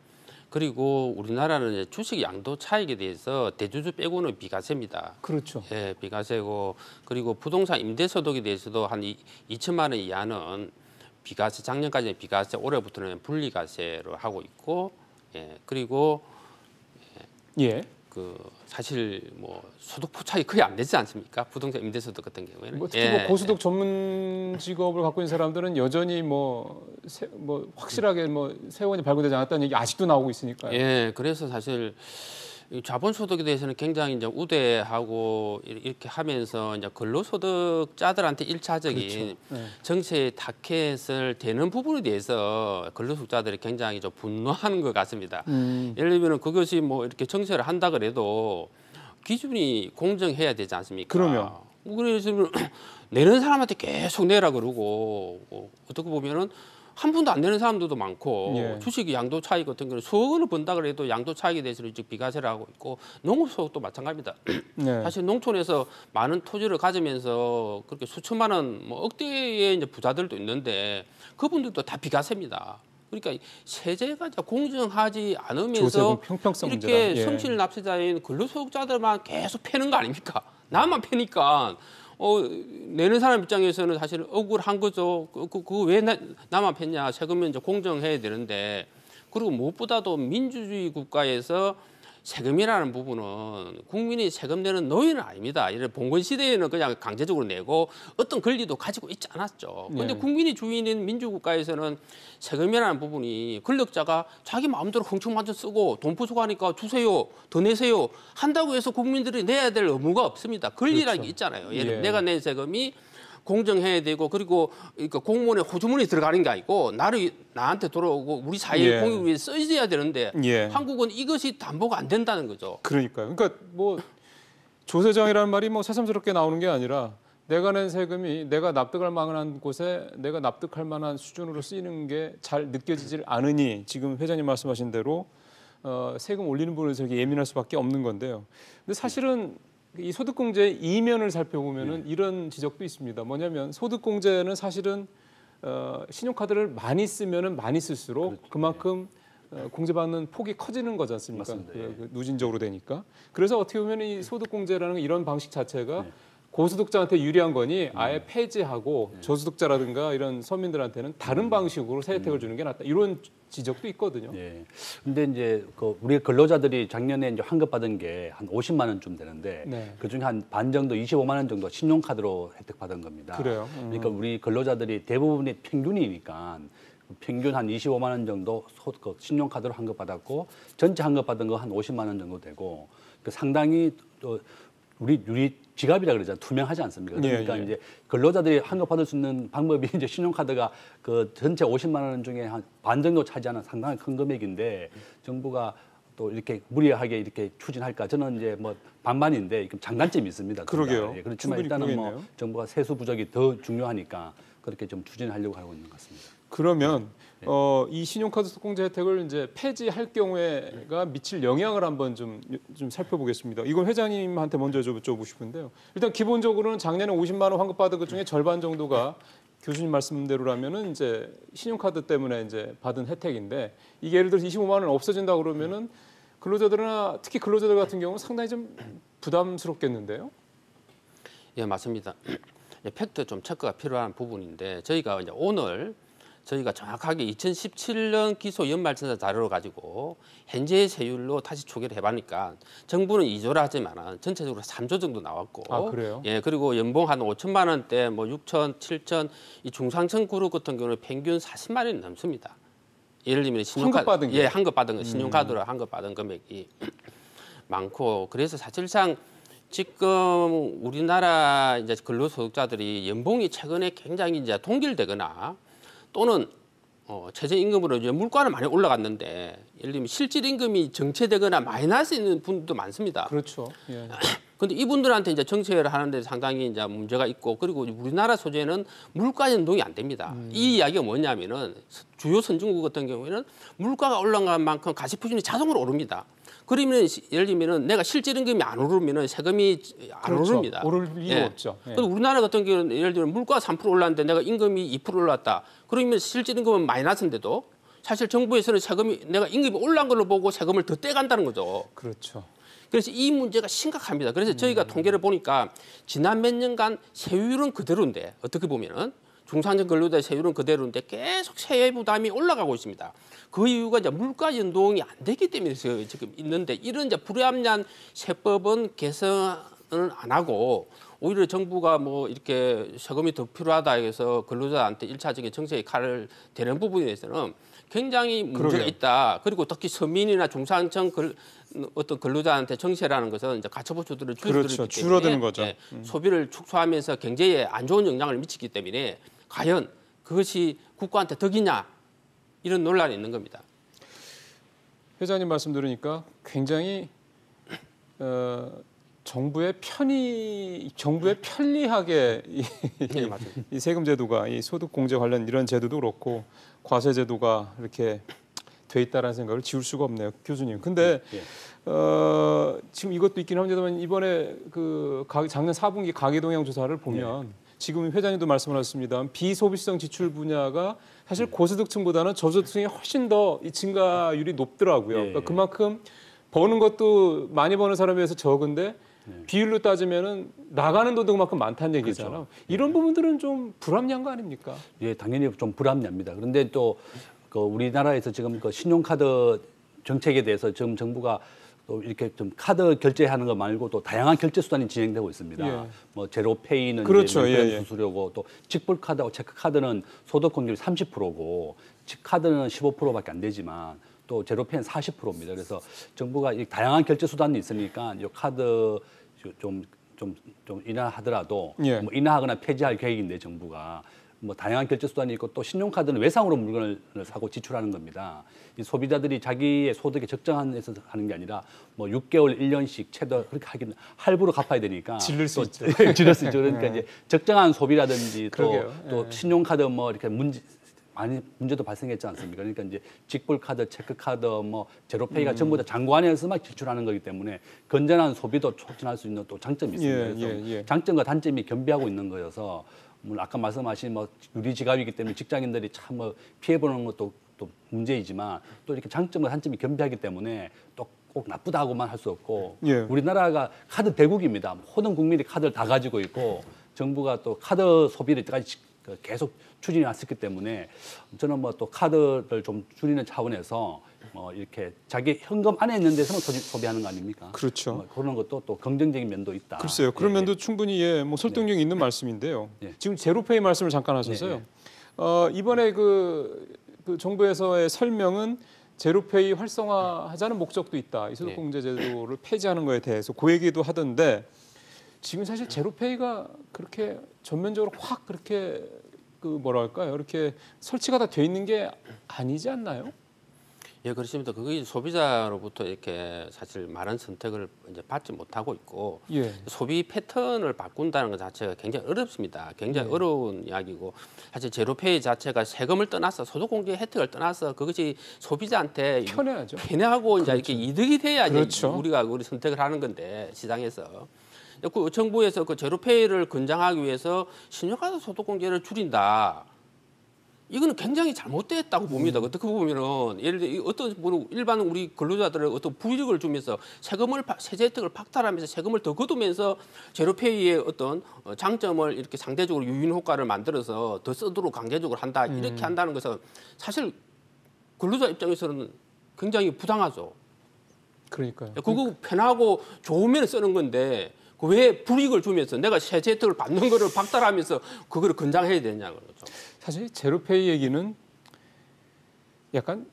그리고 우리나라는 이제 주식 양도 차익에 대해서 대주주 빼고는 비과세입니다. 그렇죠. 예, 비과세고 그리고 부동산 임대소득에 대해서도 한 2천만 원 이하는 비과세, 작년까지는 비과세, 올해부터는 분리과세로 하고 있고, 예, 그리고 예. 그 사실 뭐 소득 포착이 거의 안 되지 않습니까? 부동산 임대소득 같은 경우에는. 뭐 특히 뭐 고소득 전문 직업을 갖고 있는 사람들은 여전히 뭐 확실하게 뭐 세원이 발굴되지 않았다는 얘기 아직도 나오고 있으니까요. 예, 그래서 사실 이 자본소득에 대해서는 굉장히 이제 우대하고 이렇게 하면서 이제 근로소득자들한테 일차적인 그렇죠. 네. 정책 타켓을 되는 부분에 대해서 근로소득자들이 굉장히 좀 분노하는 것 같습니다. 예를 들면 그것이 뭐 이렇게 정책을 한다 그래도 기준이 공정해야 되지 않습니까? 그러면. 그래서 내는 사람한테 계속 내라 그러고 어떻게 보면은 한 푼도 안 내는 사람들도 많고 예. 주식 양도 차익 같은 경우는 수억 원을 번다 그래도 양도 차익에 대해서는 이제 비과세를 하고 있고 농업소득도 마찬가지입니다. 네. 사실 농촌에서 많은 토지를 가지면서 그렇게 수천만 원, 뭐 억대의 이제 부자들도 있는데 그분들도 다 비과세입니다. 그러니까 세제가 공정하지 않으면서 조세금 평평성 이렇게 문제다. 예. 성실 납세자인 근로소득자들만 계속 패는 거 아닙니까? 나만 패니까. 내는 사람 입장에서는 사실 억울한 거죠. 왜 나만 팼냐. 세금은 이제 공정해야 되는데. 그리고 무엇보다도 민주주의 국가에서 세금이라는 부분은 국민이 세금 내는 노예는 아닙니다. 이런 봉건 시대에는 그냥 강제적으로 내고 어떤 권리도 가지고 있지 않았죠. 그런데 네. 국민이 주인인 민주국가에서는 세금이라는 부분이 권력자가 자기 마음대로 흥청만청 쓰고 돈 부족하니까 주세요, 더 내세요 한다고 해서 국민들이 내야 될 의무가 없습니다. 권리라는 그렇죠. 게 있잖아요. 예를 들면 예. 내가 낸 세금이 공정해야 되고 그리고 그러니까 공무원의 호주머니 들어가는 게 아니고 나한테 돌아오고 우리 사회의 예. 공익을 위해 써져야 되는데 예. 한국은 이것이 담보가 안 된다는 거죠. 그러니까요. 그러니까 뭐 조세장이라는 말이 뭐 새삼스럽게 나오는 게 아니라 내가 낸 세금이 내가 납득할 만한 곳에 내가 납득할 만한 수준으로 쓰이는 게 잘 느껴지질 않으니 지금 회장님 말씀하신 대로 세금 올리는 부분에서 이렇게 예민할 수밖에 없는 건데요. 근데 사실은 이 소득공제 이면을 살펴보면은 이런 지적도 있습니다. 뭐냐면 소득공제는 사실은 신용카드를 많이 쓰면은 많이 쓸수록 그렇죠. 그만큼 공제받는 폭이 커지는 거지 않습니까? 맞습니다. 예. 누진적으로 되니까. 그래서 어떻게 보면 이 소득공제라는 이런 방식 자체가 고소득자한테 유리한 거니 아예 폐지하고 저소득자라든가 이런 서민들한테는 다른 방식으로 새 혜택을 주는 게 낫다. 이런 지적도 있거든요. 예. 근데 이제 우리 근로자들이 작년에 이제 환급받은 게 한 50만 원쯤 되는데 네. 그중에 한 반 정도 25만 원 정도 신용카드로 혜택 받은 겁니다. 그래요? 그러니까 우리 근로자들이 대부분이 평균이니까 평균 한 25만 원 정도 신용카드로 환급받았고 전체 환급받은 거 한 50만 원 정도 되고 상당히 또 우리 지갑이라 그러잖아요. 투명하지 않습니까? 그러니까 이제 근로자들이 환급받을 수 있는 방법이 이제 신용카드가 그 전체 50만 원 중에 한 반 정도 차지하는 상당히 큰 금액인데 정부가 또 이렇게 무리하게 이렇게 추진할까? 저는 이제 뭐 반반인데 장단점이 있습니다. 그러게요. 예, 그렇지만 일단은 뭐 정부가 세수 부족이 더 중요하니까 그렇게 좀 추진하려고 하고 있는 것 같습니다. 그러면 이 신용카드 소공제 혜택을 이제 폐지할 경우에가 미칠 영향을 한번 좀 살펴보겠습니다. 이건 회장님한테 먼저 여쭤보고 싶은데요. 일단 기본적으로는 작년에 50만 원 환급받은 것 중에 절반 정도가 교수님 말씀대로라면은 이제 신용카드 때문에 이제 받은 혜택인데 이게 예를 들어서 25만 원 없어진다 그러면은 근로자들이나 특히 근로자들 같은 경우는 상당히 좀 부담스럽겠는데요. 예, 맞습니다. 팩트 좀 체크가 필요한 부분인데 저희가 이제 오늘 저희가 정확하게 2017년 기소 연말정산 자료를 가지고 현재의 세율로 다시 추계를 해보니까 정부는 2조라 하지만 전체적으로 3조 정도 나왔고, 아, 그래요? 예, 그리고 연봉 한 5천만 원대, 뭐 6천, 7천 이 중상층 그룹 같은 경우는 평균 40만 원이 넘습니다. 예를 들면 신용카드, 환급받은 게? 예, 환급받은 거, 신용카드로 환급받은 금액이 많고, 그래서 사실상 지금 우리나라 이제 근로소득자들이 연봉이 최근에 굉장히 이제 동결되거나 또는 최저임금으로 이제 물가는 많이 올라갔는데 예를 들면 실질 임금이 정체되거나 마이너스 있는 분들도 많습니다. 그렇죠. 예. 근데 이분들한테 이제 정책을 하는데 상당히 이제 문제가 있고 그리고 우리나라 소재는 물가 연동이 안 됩니다. 이 이야기가 뭐냐면은 주요 선진국 같은 경우에는 물가가 올라간 만큼 가계표준이 자동으로 오릅니다. 그러면 예를 들면은 내가 실질 임금이 안 오르면은 세금이 안 그렇죠. 오릅니다. 오를 이유가 없죠. 예. 그런데 우리나라 같은 경우는 예를 들면 물가가 3% 올랐는데 내가 임금이 2% 올랐다. 그러면 실질 임금은 마이너스인데도 사실 정부에서는 세금이 내가 임금이 올라간 걸로 보고 세금을 더 떼간다는 거죠. 그렇죠. 그래서 이 문제가 심각합니다. 그래서 저희가 통계를 보니까 지난 몇 년간 세율은 그대로인데 어떻게 보면은 중산층 근로자의 세율은 그대로인데 계속 세액 부담이 올라가고 있습니다. 그 이유가 이제 물가 연동이 안 되기 때문에 지금 있는데 이런 이제 불합리한 세법은 개선을 안 하고 오히려 정부가 뭐 이렇게 세금이 더 필요하다 해서 근로자한테 1차적인 정책의 칼을 대는 부분에 대해서는 굉장히 문제가 그러게요. 있다. 그리고 특히 서민이나 중산층 어떤 근로자한테 정세라는 것은 이제 가처분수들을 그렇죠. 줄어드는 거죠. 예, 소비를 축소하면서 경제에 안 좋은 영향을 미치기 때문에 과연 그것이 국가한테 덕이냐 이런 논란이 있는 겁니다. 회장님 말씀 들으니까 굉장히 정부의 편리하게 네, 맞습니다. 이 세금 제도가 이 소득 공제 관련 이런 제도도 그렇고 과세 제도가 이렇게 돼 있다라는 생각을 지울 수가 없네요, 교수님. 근데 지금 이것도 있긴 합니다만 이번에 그 작년 4분기 가계 동향 조사를 보면 지금 회장님도 말씀하셨습니다. 비소비성 지출 분야가 사실 고소득층보다는 저소득층이 훨씬 더 이 증가율이 높더라고요. 그러니까 그만큼 버는 것도 많이 버는 사람에 비해서 적은데 비율로 따지면은 나가는 돈도 그만큼 많다는 얘기잖아요. 그렇죠. 이런 부분들은 좀 불합리한 거 아닙니까? 예, 당연히 좀 불합리합니다. 그런데 또 그 우리나라에서 지금 그 신용카드 정책에 대해서 지금 정부가 또 이렇게 좀 카드 결제하는 거 말고 또 다양한 결제 수단이 진행되고 있습니다. 예. 뭐 제로페이는 그렇죠. 이제 예. 수수료고 또 직불카드하고 체크카드는 소득 공제율 30%고 직카드는 15%밖에 안 되지만 또 제로페이는 40%입니다. 그래서 정부가 이 다양한 결제 수단이 있으니까 이 카드 좀 인하하더라도 예. 뭐 인하하거나 폐지할 계획인데 정부가 뭐 다양한 결제 수단이 있고 또 신용카드는 외상으로 물건을 사고 지출하는 겁니다. 이 소비자들이 자기의 소득에 적정한에서 하는 게 아니라 뭐 6개월, 1년씩 최대 그렇게 하기는 할부로 갚아야 되니까 질릴 수 있죠. 질릴 수 있죠. 그러니까 이제 적정한 소비라든지 또 예. 신용카드 뭐 이렇게 문제도 발생했지 않습니까? 그러니까 이제 직불카드, 체크카드, 뭐 제로페이가 전부 다 잔고 안에서만 지출하는 거기 때문에 건전한 소비도 촉진할 수 있는 또 장점이 있습니다. 그래서 장점과 단점이 겸비하고 있는 거여서 물론 아까 말씀하신 뭐 유리 지갑이기 때문에 직장인들이 참 뭐 피해 보는 것도 또 문제이지만 또 이렇게 장점과 단점이 겸비하기 때문에 또 꼭 나쁘다고만 할 수 없고 예. 우리나라가 카드 대국입니다. 모든 국민이 카드를 다 가지고 있고 정부가 또 카드 소비를 까지 계속 추진해 왔었기 때문에 저는 뭐 또 카드를 좀 줄이는 차원에서 이렇게 자기 현금 안에 있는 데서만 소비하는 거 아닙니까? 그렇죠. 그런 것도 또 긍정적인 면도 있다. 글쎄요. 그런 예, 면도 충분히 뭐 설득력 있는 말씀인데요. 예. 지금 제로페이 말씀을 잠깐 하셔서요. 이번에 그 정부에서의 설명은 제로페이 활성화하자는 목적도 있다. 이 소득공제 제도를 폐지하는 거에 대해서 그 얘기도 하던데 지금 사실 제로페이가 그렇게 전면적으로 확 그렇게 뭐랄까요? 이렇게 설치가 다 돼 있는 게 아니지 않나요? 예, 그렇습니다. 그게 소비자로부터 이렇게 사실 많은 선택을 이제 받지 못하고 있고 예. 소비 패턴을 바꾼다는 것 자체가 굉장히 어렵습니다. 굉장히 어려운 이야기고 사실 제로페이 자체가 세금을 떠나서 소득공제 혜택을 떠나서 그것이 소비자한테 편해야죠. 편하고 이제 이렇게 이득이 돼야 그렇죠. 우리 선택을 하는 건데 시장에서. 그 정부에서 그 제로페이를 권장하기 위해서 신용카드 소득공제를 줄인다. 이거는 굉장히 잘못됐다고 봅니다. 어떻게 보면은 예를 들어 어떤 일반 우리 근로자들의 어떤 불이익을 주면서 세제 혜택을 박탈하면서 세금을 더 거두면서 제로페이의 어떤 장점을 이렇게 상대적으로 유인 효과를 만들어서 더 쓰도록 강제적으로 한다. 이렇게 한다는 것은 사실 근로자 입장에서는 굉장히 부당하죠. 그러니까요. 그거 편하고 좋으면 쓰는 건데 왜 불이익을 주면서 내가 세제 혜택을 받는 거를 박탈하면서 그거를 권장해야 되냐는 거죠. 사실 제로페이 얘기는 약간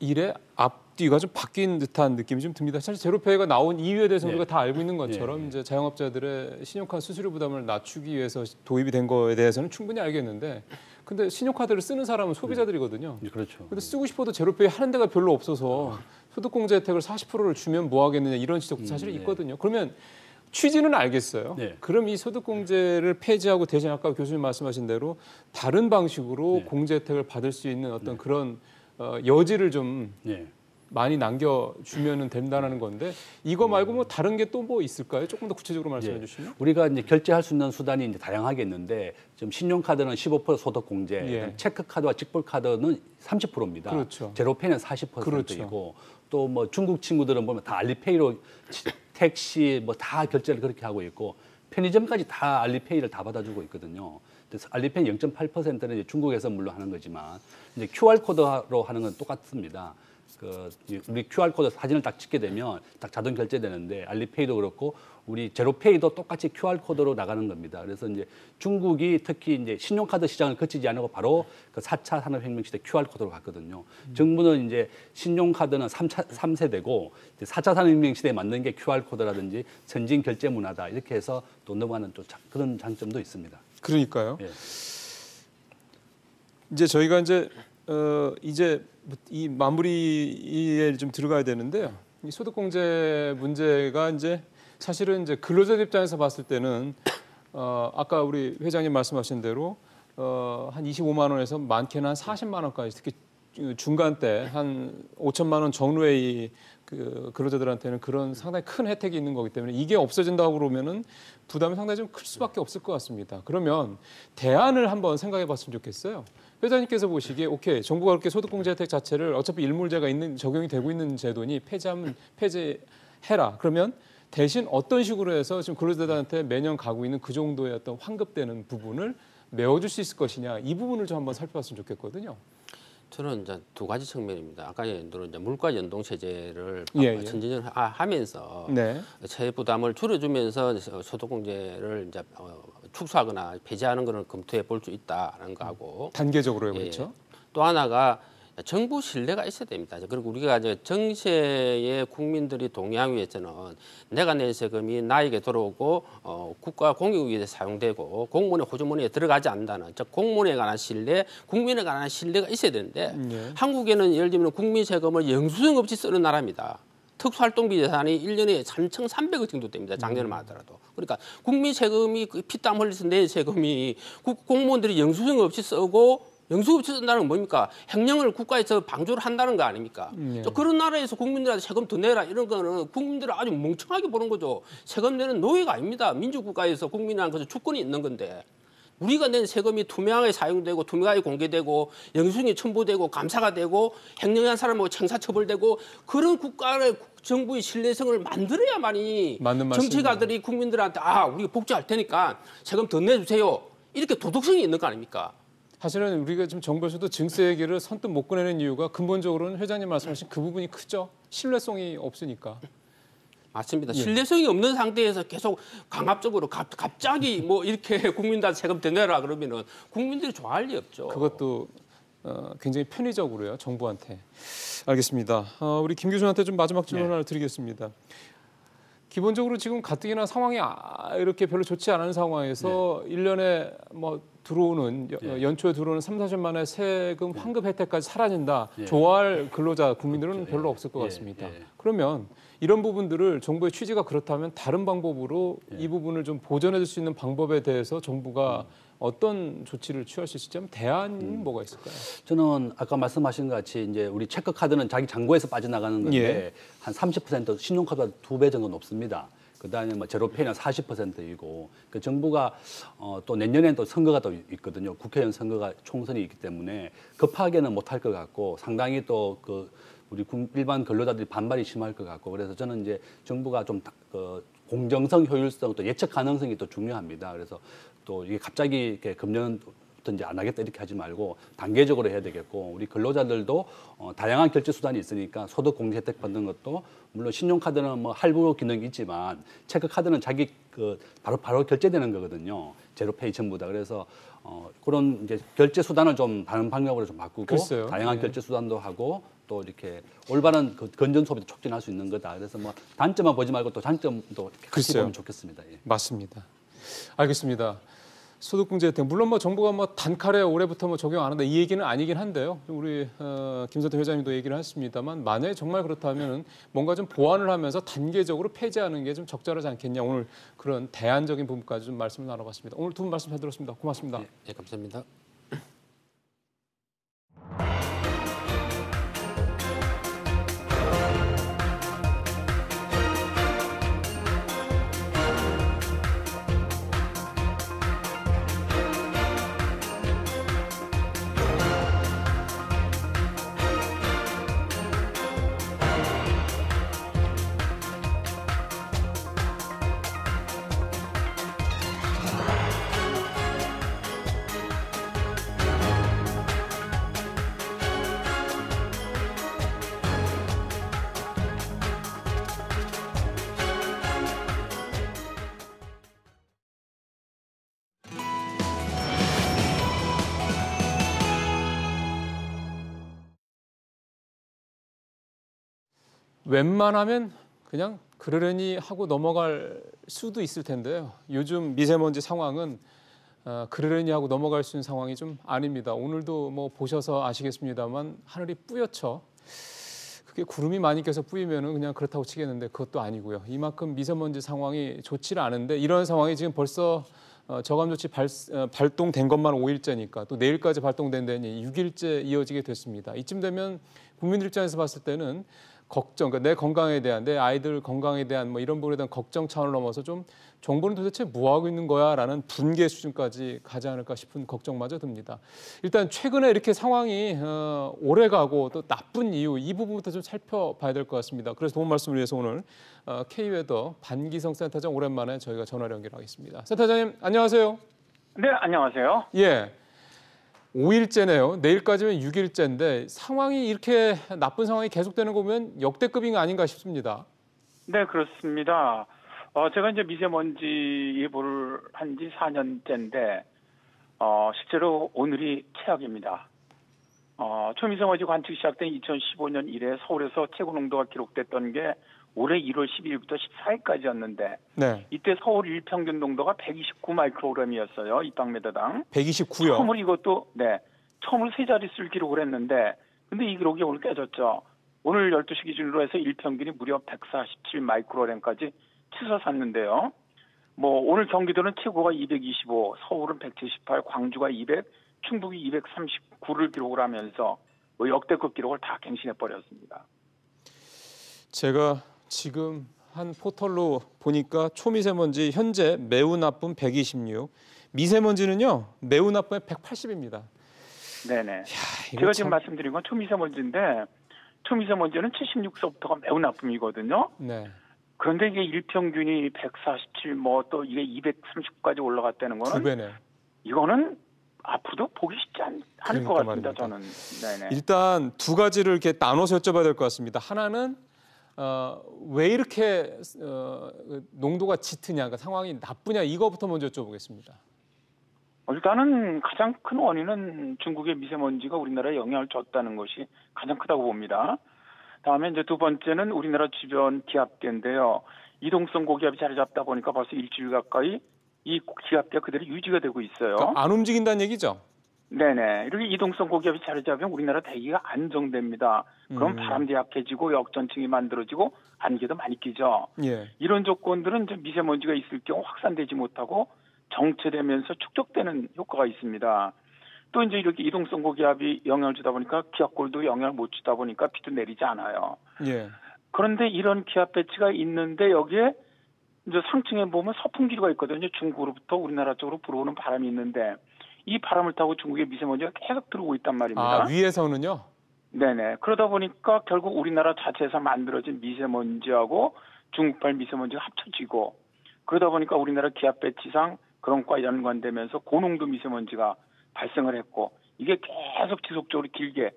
일의 앞뒤가 좀 바뀐 듯한 느낌이 좀 듭니다. 사실 제로페이가 나온 이유에 대해서 우리가 다 알고 있는 것처럼 이제 자영업자들의 신용카드 수수료 부담을 낮추기 위해서 도입이 된 거에 대해서는 충분히 알겠는데 근데 신용카드를 쓰는 사람은 소비자들이거든요. 그렇죠. 근데 쓰고 싶어도 제로페이 하는 데가 별로 없어서 소득공제 혜택을 40%를 주면 뭐 하겠느냐 이런 지적도 사실 있거든요. 그러면 취지는 알겠어요. 네. 그럼 이 소득공제를 폐지하고 대신 아까 교수님 말씀하신 대로 다른 방식으로 공제 혜택을 받을 수 있는 어떤 그런 여지를 좀 많이 남겨주면 된다는 건데 이거 말고 뭐 다른 게 또 뭐 있을까요? 조금 더 구체적으로 말씀해 주시면. 우리가 이제 결제할 수 있는 수단이 이제 다양하게 있는데 지금 신용카드는 15% 소득공제, 체크카드와 직불카드는 30%입니다. 그렇죠. 제로페이는 40%이고 또 뭐 중국 친구들은 보면 다 알리페이로 택시 뭐 다 결제를 그렇게 하고 있고 편의점까지 다 알리페이를 다 받아주고 있거든요. 그래서 알리페이 0.8%는 이제 중국에서 물론 하는 거지만 이제 QR 코드로 하는 건 똑같습니다. 우리 QR 코드 사진을 딱 찍게 되면 딱 자동 결제되는데 알리페이도 그렇고 우리 제로페이도 똑같이 QR 코드로 나가는 겁니다. 그래서 이제 중국이 특히 이제 신용카드 시장을 거치지 않고 바로 그 4차 산업혁명 시대 QR 코드로 갔거든요. 정부는 이제 신용카드는 3세대고 4차 산업혁명 시대에 맞는 게 QR 코드라든지 선진 결제 문화다 이렇게 해서 또 넘어가는 또 그런 장점도 있습니다. 그러니까요. 이제 저희가 이제 이 마무리에 좀 들어가야 되는데요. 이 소득공제 문제가 이제 사실은 이제 근로자 입장에서 봤을 때는 아까 우리 회장님 말씀하신 대로 한 25만 원에서 많게는 한 40만 원까지 특히 중간 때 한 5천만 원 정도의 그 근로자들한테는 그런 상당히 큰 혜택이 있는 거기 때문에 이게 없어진다고 그러면은 부담이 상당히 좀 클 수밖에 없을 것 같습니다. 그러면 대안을 한번 생각해 봤으면 좋겠어요. 회장님께서 보시기에 오케이 정부가 그렇게 소득공제 혜택 자체를 어차피 일몰제가 적용이 되고 있는 제도니 폐지해라. 그러면 대신 어떤 식으로 해서 지금 근로자들한테 매년 가고 있는 그 정도의 어떤 환급되는 부분을 메워줄 수 있을 것이냐 이 부분을 좀 한번 살펴봤으면 좋겠거든요. 저는 이제 두 가지 측면입니다. 아까 예로 이제 물가 연동 체제를 전진을 하면서 세액 부담을 줄여주면서 소득공제를 이제 축소하거나 폐지하는 것을 검토해 볼 수 있다는 거하고 단계적으로요, 그렇죠. 또 하나가 정부 신뢰가 있어야 됩니다. 그리고 우리가 이제 정세의 국민들이 동의하기 위해서는 내가 낸 세금이 나에게 들어오고 국가 공익을 위해 사용되고 공무원의 호주머니에 들어가지 않는다는 즉 공무원에 관한 신뢰, 국민에 관한 신뢰가 있어야 되는데 한국에는 예를 들면 국민 세금을 영수증 없이 쓰는 나라입니다. 특수활동비 예산이 1년에 3,300억 정도 됩니다. 작년에만 하더라도. 그러니까 국민 세금이 피땀 흘려서 낸 세금이 공무원들이 영수증 없이 쓰고 영수증 없이 쓴다는 건 뭡니까? 횡령을 국가에서 방조를 한다는 거 아닙니까? 그런 나라에서 국민들한테 세금 더 내라 이런 거는 국민들을 아주 멍청하게 보는 거죠. 세금 내는 노예가 아닙니다. 민주국가에서 국민이라는 것은 주권이 있는 건데. 우리가 낸 세금이 투명하게 사용되고 투명하게 공개되고 영수증이 첨부되고 감사가 되고 횡령한 사람하고 형사처벌되고 그런 국가의 정부의 신뢰성을 만들어야만이 맞는 정치가들이 국민들한테 우리가 복지할 테니까 세금 더 내주세요. 이렇게 도덕성이 있는 거 아닙니까? 사실은 우리가 지금 정부에서도 증세 얘기를 선뜻 못 꺼내는 이유가 근본적으로는 회장님 말씀하신 그 부분이 크죠. 신뢰성이 없으니까. 맞습니다. 신뢰성이 없는 상태에서 계속 강압적으로 갑자기 뭐 이렇게 국민들한테 세금 더 내라 그러면은 국민들이 좋아할 리 없죠. 그것도 굉장히 편의적으로요, 정부한테. 알겠습니다. 우리 김 교수한테 좀 마지막 질문 하나 드리겠습니다. 기본적으로 지금 가뜩이나 상황이 이렇게 별로 좋지 않은 상황에서 1년에 뭐 들어오는 연초에 들어오는 3, 4천만의 세금 환급 혜택까지 사라진다. 좋아할 근로자 국민들은 별로 없을 것 같습니다. 그러면 이런 부분들을 정부의 취지가 그렇다면 다른 방법으로 이 부분을 좀 보전해 줄 수 있는 방법에 대해서 정부가 어떤 조치를 취할 수 있을지 대안이 뭐가 있을까요? 저는 아까 말씀하신 것 같이 이제 우리 체크카드는 자기 잔고에서 빠져나가는 건데 한 30% 신용카드보다 2배 정도 높습니다. 그다음에 뭐 제로페이는 40%이고 그 정부가 또 내년에는 또 선거가 또 있거든요. 국회의원 선거가 총선이 있기 때문에 급하게는 못할 것 같고 상당히 또 그 우리 일반 근로자들이 반발이 심할 것 같고 그래서 저는 이제 정부가 좀 공정성, 효율성 또 예측 가능성이 또 중요합니다. 그래서 또 이게 갑자기 이렇게 금년부터 이제 안 하겠다 이렇게 하지 말고 단계적으로 해야 되겠고 우리 근로자들도 다양한 결제 수단이 있으니까 소득 공제 혜택 받는 것도 물론 신용카드는 뭐 할부 기능이 있지만 체크카드는 자기 바로 결제되는 거거든요. 제로페이 전부 다. 그래서 그런 이제 결제 수단을 좀 다른 방향으로 좀 바꾸고 글쎄요. 다양한 결제 수단도 하고 또 이렇게 올바른 건전 소비도 촉진할 수 있는 거다. 그래서 뭐 단점만 보지 말고 또 장점도 같이 보면 좋겠습니다. 맞습니다. 알겠습니다. 소득공제 혜택 물론 뭐 정부가 뭐 단칼에 올해부터 뭐 적용 안 한다 이 얘기는 아니긴 한데요. 우리 김선태 회장님도 얘기를 했습니다만 만약에 정말 그렇다면 뭔가 좀 보완을 하면서 단계적으로 폐지하는 게 좀 적절하지 않겠냐. 오늘 그런 대안적인 부분까지 좀 말씀을 나눠봤습니다. 오늘 두 분 말씀 잘 들었습니다. 고맙습니다. 네, 감사합니다. 웬만하면 그냥 그러려니 하고 넘어갈 수도 있을 텐데요. 요즘 미세먼지 상황은 그러려니 하고 넘어갈 수 있는 상황이 좀 아닙니다. 오늘도 뭐 보셔서 아시겠습니다만 하늘이 뿌옇죠. 그게 구름이 많이 껴서 뿌이면은 그냥 그렇다고 치겠는데 그것도 아니고요. 이만큼 미세먼지 상황이 좋지는 않은데 이런 상황이 지금 벌써 저감 조치 발동된 것만 5일째니까 또 내일까지 발동된다니 6일째 이어지게 됐습니다. 이쯤 되면 국민들 입장에서 봤을 때는 걱정, 그러니까 내 건강에 대한, 내 아이들 건강에 대한 뭐 이런 부분에 대한 걱정 차원을 넘어서 좀 정부는 도대체 뭐 하고 있는 거야라는 분개 수준까지 가지 않을까 싶은 걱정마저 듭니다. 일단 최근에 이렇게 상황이 오래가고 또 나쁜 이유 이 부분부터 좀 살펴봐야 될 것 같습니다. 그래서 도움 말씀을 위해서 오늘 K웨더 반기성 센터장 오랜만에 저희가 전화를 연결하겠습니다. 센터장님 안녕하세요. 네, 안녕하세요. 예. 5일째네요. 내일까지면 6일째인데 상황이 이렇게 나쁜 상황이 계속되는 거 보면 역대급인 거 아닌가 싶습니다. 네, 그렇습니다. 제가 이제 미세먼지 예보를 한 지 4년째인데 실제로 오늘이 최악입니다. 초미세먼지 관측 시작된 2015년 이래 서울에서 최고 농도가 기록됐던 게 올해 1월 12일부터 14일까지였는데 네. 이때 서울 일평균 농도가 129 마이크로그램이었어요. 입방미터당. 129요? 처음으로 이것도 처음으로 세 자릿수를 기록을 했는데 근데 이 기록이 오늘 깨졌죠. 오늘 12시 기준으로 해서 일평균이 무려 147 마이크로그램까지 치솟았는데요. 뭐 오늘 경기도는 최고가 225, 서울은 178, 광주가 200, 충북이 239를 기록을 하면서 뭐 역대급 기록을 다 갱신해 버렸습니다. 제가 지금 한 포털로 보니까 초미세먼지 현재 매우 나쁨 126, 미세먼지는요 매우 나쁨의 180입니다. 네네. 이거 제가 참- 지금 말씀드린 건 초미세먼지인데 초미세먼지는 76서부터가 매우 나쁨이거든요. 네. 그런데 이게 일평균이 147, 뭐 또 이게 230까지 올라갔다는 두 거는 배네. 이거는 앞으로도 보기 쉽지 않을 그러니까 것 같습니다. 말입니다. 저는. 네네. 일단 두 가지를 이렇게 나눠서 여쭤봐야 될 것 같습니다. 하나는 왜 이렇게 농도가 짙으냐, 그러니까 상황이 나쁘냐 이거부터 먼저 여쭤보겠습니다. 일단은 가장 큰 원인은 중국의 미세먼지가 우리나라에 영향을 줬다는 것이 가장 크다고 봅니다. 다음에 이제 두 번째는 우리나라 주변 기압계인데요. 이동성 고기압이 자리 잡다 보니까 벌써 일주일 가까이 이 기압계가 그대로 유지가 되고 있어요. 그러니까 안 움직인다는 얘기죠? 네네. 이렇게 이동성 고기압이 자리 잡으면 우리나라 대기가 안정됩니다. 그럼 바람도 약해지고 역전층이 만들어지고 안개도 많이 끼죠. 예. 이런 조건들은 이제 미세먼지가 있을 경우 확산되지 못하고 정체되면서 축적되는 효과가 있습니다. 또 이제 이렇게 이동성 고기압이 영향을 주다 보니까 기압골도 영향을 못 주다 보니까 비도 내리지 않아요. 예. 그런데 이런 기압 배치가 있는데 여기에 이제 상층에 보면 서풍기류가 있거든요. 중국으로부터 우리나라 쪽으로 불어오는 바람이 있는데 이 바람을 타고 중국의 미세먼지가 계속 들어오고 있단 말입니다. 아, 위에서는요? 네네. 그러다 보니까 결국 우리나라 자체에서 만들어진 미세먼지하고 중국발 미세먼지가 합쳐지고 그러다 보니까 우리나라 기압 배치상 그런 과 연관되면서 고농도 미세먼지가 발생을 했고 이게 계속 지속적으로 길게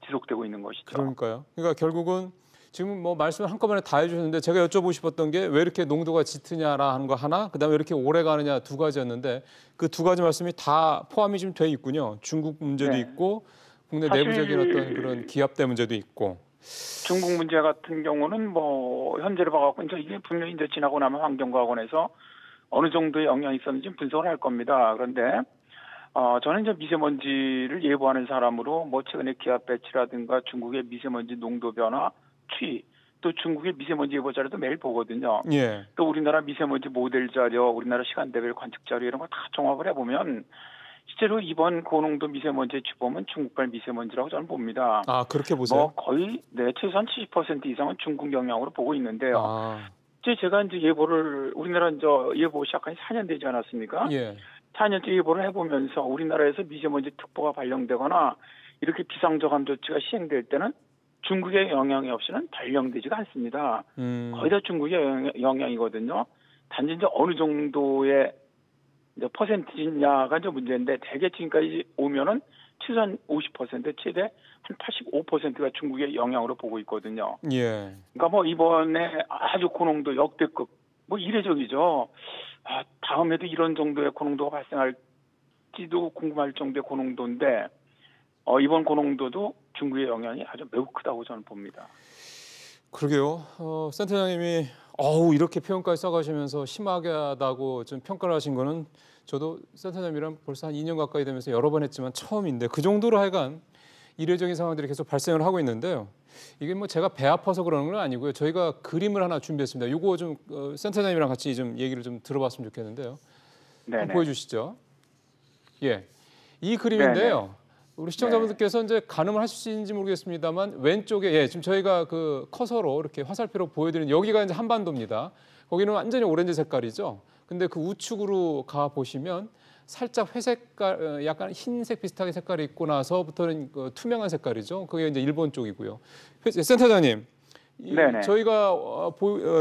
지속되고 있는 것이죠. 그러니까요. 그러니까 결국은 지금 뭐 말씀을 한꺼번에 다 해주셨는데 제가 여쭤보고 싶었던 게 왜 이렇게 농도가 짙으냐라 하는 거 하나, 그다음에 왜 이렇게 오래 가느냐 두 가지였는데 그 두 가지 말씀이 다 포함이 좀 돼 있군요. 중국 문제도 네. 있고 국내 사실 내부적인 어떤 그런 기압대 문제도 있고. 중국 문제 같은 경우는 뭐 현재를 봐갖고 이제 이게 분명히 이제 지나고 나면 환경과학원에서 어느 정도의 영향이 있었는지 분석을 할 겁니다. 그런데 저는 이제 미세먼지를 예보하는 사람으로 뭐 최근에 기압 배치라든가 중국의 미세먼지 농도 변화, 추이, 또 중국의 미세먼지 예보 자료도 매일 보거든요. 예. 또 우리나라 미세먼지 모델 자료, 우리나라 시간대별 관측 자료 이런 거 다 종합을 해보면 실제로 이번 고농도 미세먼지의 주범은 중국발 미세먼지라고 저는 봅니다. 아, 그렇게 보세요? 뭐 거의 최소한 70% 이상은 중국 영향으로 보고 있는데요. 아, 제가 이제 예보를 우리나라 이제 예보 시작한 지 4년 되지 않았습니까? 예. 4년째 예보를 해보면서 우리나라에서 미세먼지 특보가 발령되거나 이렇게 비상저감 조치가 시행될 때는 중국의 영향이 없이는 발령되지가 않습니다. 거의 다 중국의 영향이거든요. 단지 이제 어느 정도의 이제 퍼센티냐가 이제 문제인데 대개 지금까지 오면은 최소한 50% 최대 한 85%가 중국의 영향으로 보고 있거든요. 예. 그러니까 뭐 이번에 아주 고농도 역대급 뭐 이례적이죠. 다음에도 이런 정도의 고농도가 발생할지도 궁금할 정도의 고농도인데 이번 고농도도 중국의 영향이 아주 매우 크다고 저는 봅니다. 그러게요. 센터장님이 이렇게 표현까지 써가시면서 심하다고 좀 평가를 하신 거는 저도 센터장님이랑 벌써 한 2년 가까이 되면서 여러 번 했지만 처음인데 그 정도로 하여간 이례적인 상황들이 계속 발생을 하고 있는데요. 이게 뭐 제가 배 아파서 그러는 건 아니고요. 저희가 그림을 하나 준비했습니다. 이거 좀 센터장님이랑 같이 좀 얘기를 좀 들어봤으면 좋겠는데요. 한번 보여주시죠. 예, 이 그림인데요. 네네. 우리 시청자분들께서 이제 가늠을 하실 수 있는지 모르겠습니다만 왼쪽에 지금 저희가 그 커서로 이렇게 화살표로 보여드리는 여기가 이제 한반도입니다. 거기는 완전히 오렌지 색깔이죠. 근데 그 우측으로 가 보시면 살짝 회색깔, 약간 흰색 비슷하게 색깔이 있고 나서부터는 그 투명한 색깔이죠. 그게 이제 일본 쪽이고요. 센터장님, 저희가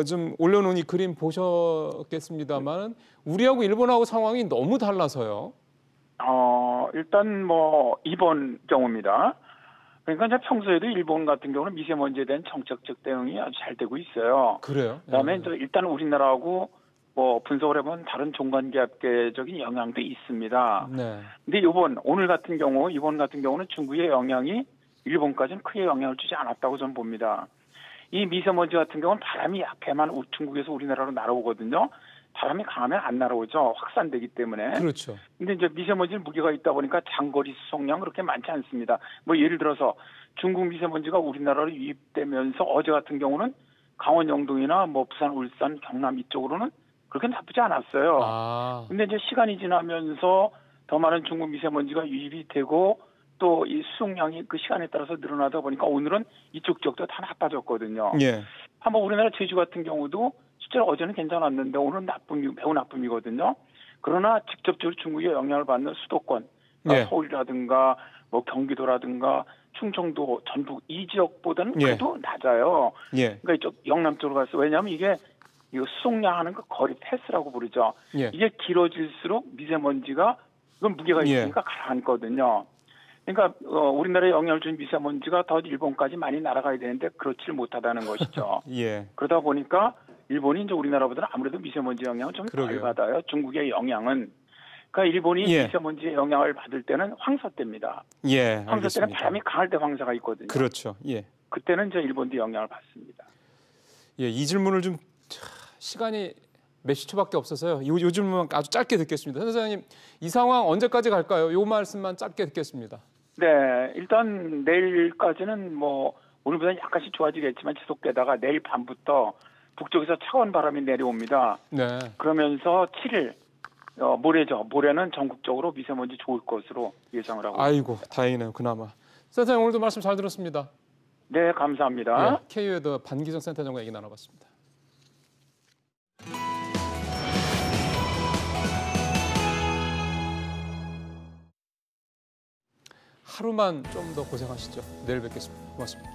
좀 올려놓은 이 그림 보셨겠습니다만 우리하고 일본하고 상황이 너무 달라서요. 일단 뭐 이번 경우입니다. 그러니까 이제 평소에도 일본 같은 경우는 미세먼지에 대한 정책적 대응이 아주 잘 되고 있어요. 그래요? 그다음에 이제 일단 우리나라하고 뭐 분석을 해보면 다른 종간기압계적인 영향도 있습니다. 네. 근데 이번 같은 경우는 중국의 영향이 일본까지는 크게 영향을 주지 않았다고 저는 봅니다. 이 미세먼지 같은 경우는 바람이 약해만 중국에서 우리나라로 날아오거든요. 바람이 강하면 안 날아오죠. 확산되기 때문에. 그렇죠. 근데 이제 미세먼지는 무게가 있다 보니까 장거리 수송량 그렇게 많지 않습니다. 뭐 예를 들어서 중국 미세먼지가 우리나라로 유입되면서 어제 같은 경우는 강원 영동이나 뭐 부산, 울산, 경남 이쪽으로는 그렇게 나쁘지 않았어요. 근데 이제 시간이 지나면서 더 많은 중국 미세먼지가 유입이 되고 또 이 수송량이 그 시간에 따라서 늘어나다 보니까 오늘은 이쪽 지역도 다 나빠졌거든요. 예. 한번 우리나라 제주 같은 경우도 실제로 어제는 괜찮았는데 오늘은 매우 나쁨이거든요. 그러나 직접적으로 중국의 영향을 받는 수도권, 예. 서울이라든가 뭐 경기도라든가 충청도, 전북 이 지역보다는 예. 그래도 낮아요. 예. 그러니까 이쪽 영남 쪽으로 가서 왜냐하면 이게 이 수송량하는 그 거리 패스라고 부르죠. 예. 이게 길어질수록 미세먼지가 이건 무게가 예. 있으니까 가라앉거든요. 그러니까 우리나라에 영향을 준 미세먼지가 더 일본까지 많이 날아가야 되는데 그렇지 못하다는 것이죠. 예. 그러다 보니까 일본이 이제 우리나라보다는 아무래도 미세먼지 영향을 좀 덜 그러게요. 받아요. 중국의 영향은. 그러니까 일본이 예. 미세먼지의 영향을 받을 때는 황사 때입니다. 예. 황사 때는 알겠습니다. 바람이 강할 때 황사가 있거든요. 그렇죠. 예. 그때는 이제 일본도 영향을 받습니다. 예, 이 질문을 좀 시간이 몇십 초밖에 없어서요. 요 질문만 아주 짧게 듣겠습니다. 선생님, 이 상황 언제까지 갈까요? 요 말씀만 짧게 듣겠습니다. 네, 일단 내일까지는 뭐 오늘보다는 약간씩 좋아지겠지만 지속되다가 내일 밤부터 북쪽에서 차가운 바람이 내려옵니다. 네. 그러면서 7일 모레죠. 모레는 전국적으로 미세먼지 좋을 것으로 예상을 하고 아이고, 있습니다. 다행이네요. 그나마. 센터장님 오늘도 말씀 잘 들었습니다. 네, 감사합니다. 예, KU의 반기정 센터장과 얘기 나눠봤습니다. 하루만 좀 더 고생하시죠. 내일 뵙겠습니다. 고맙습니다.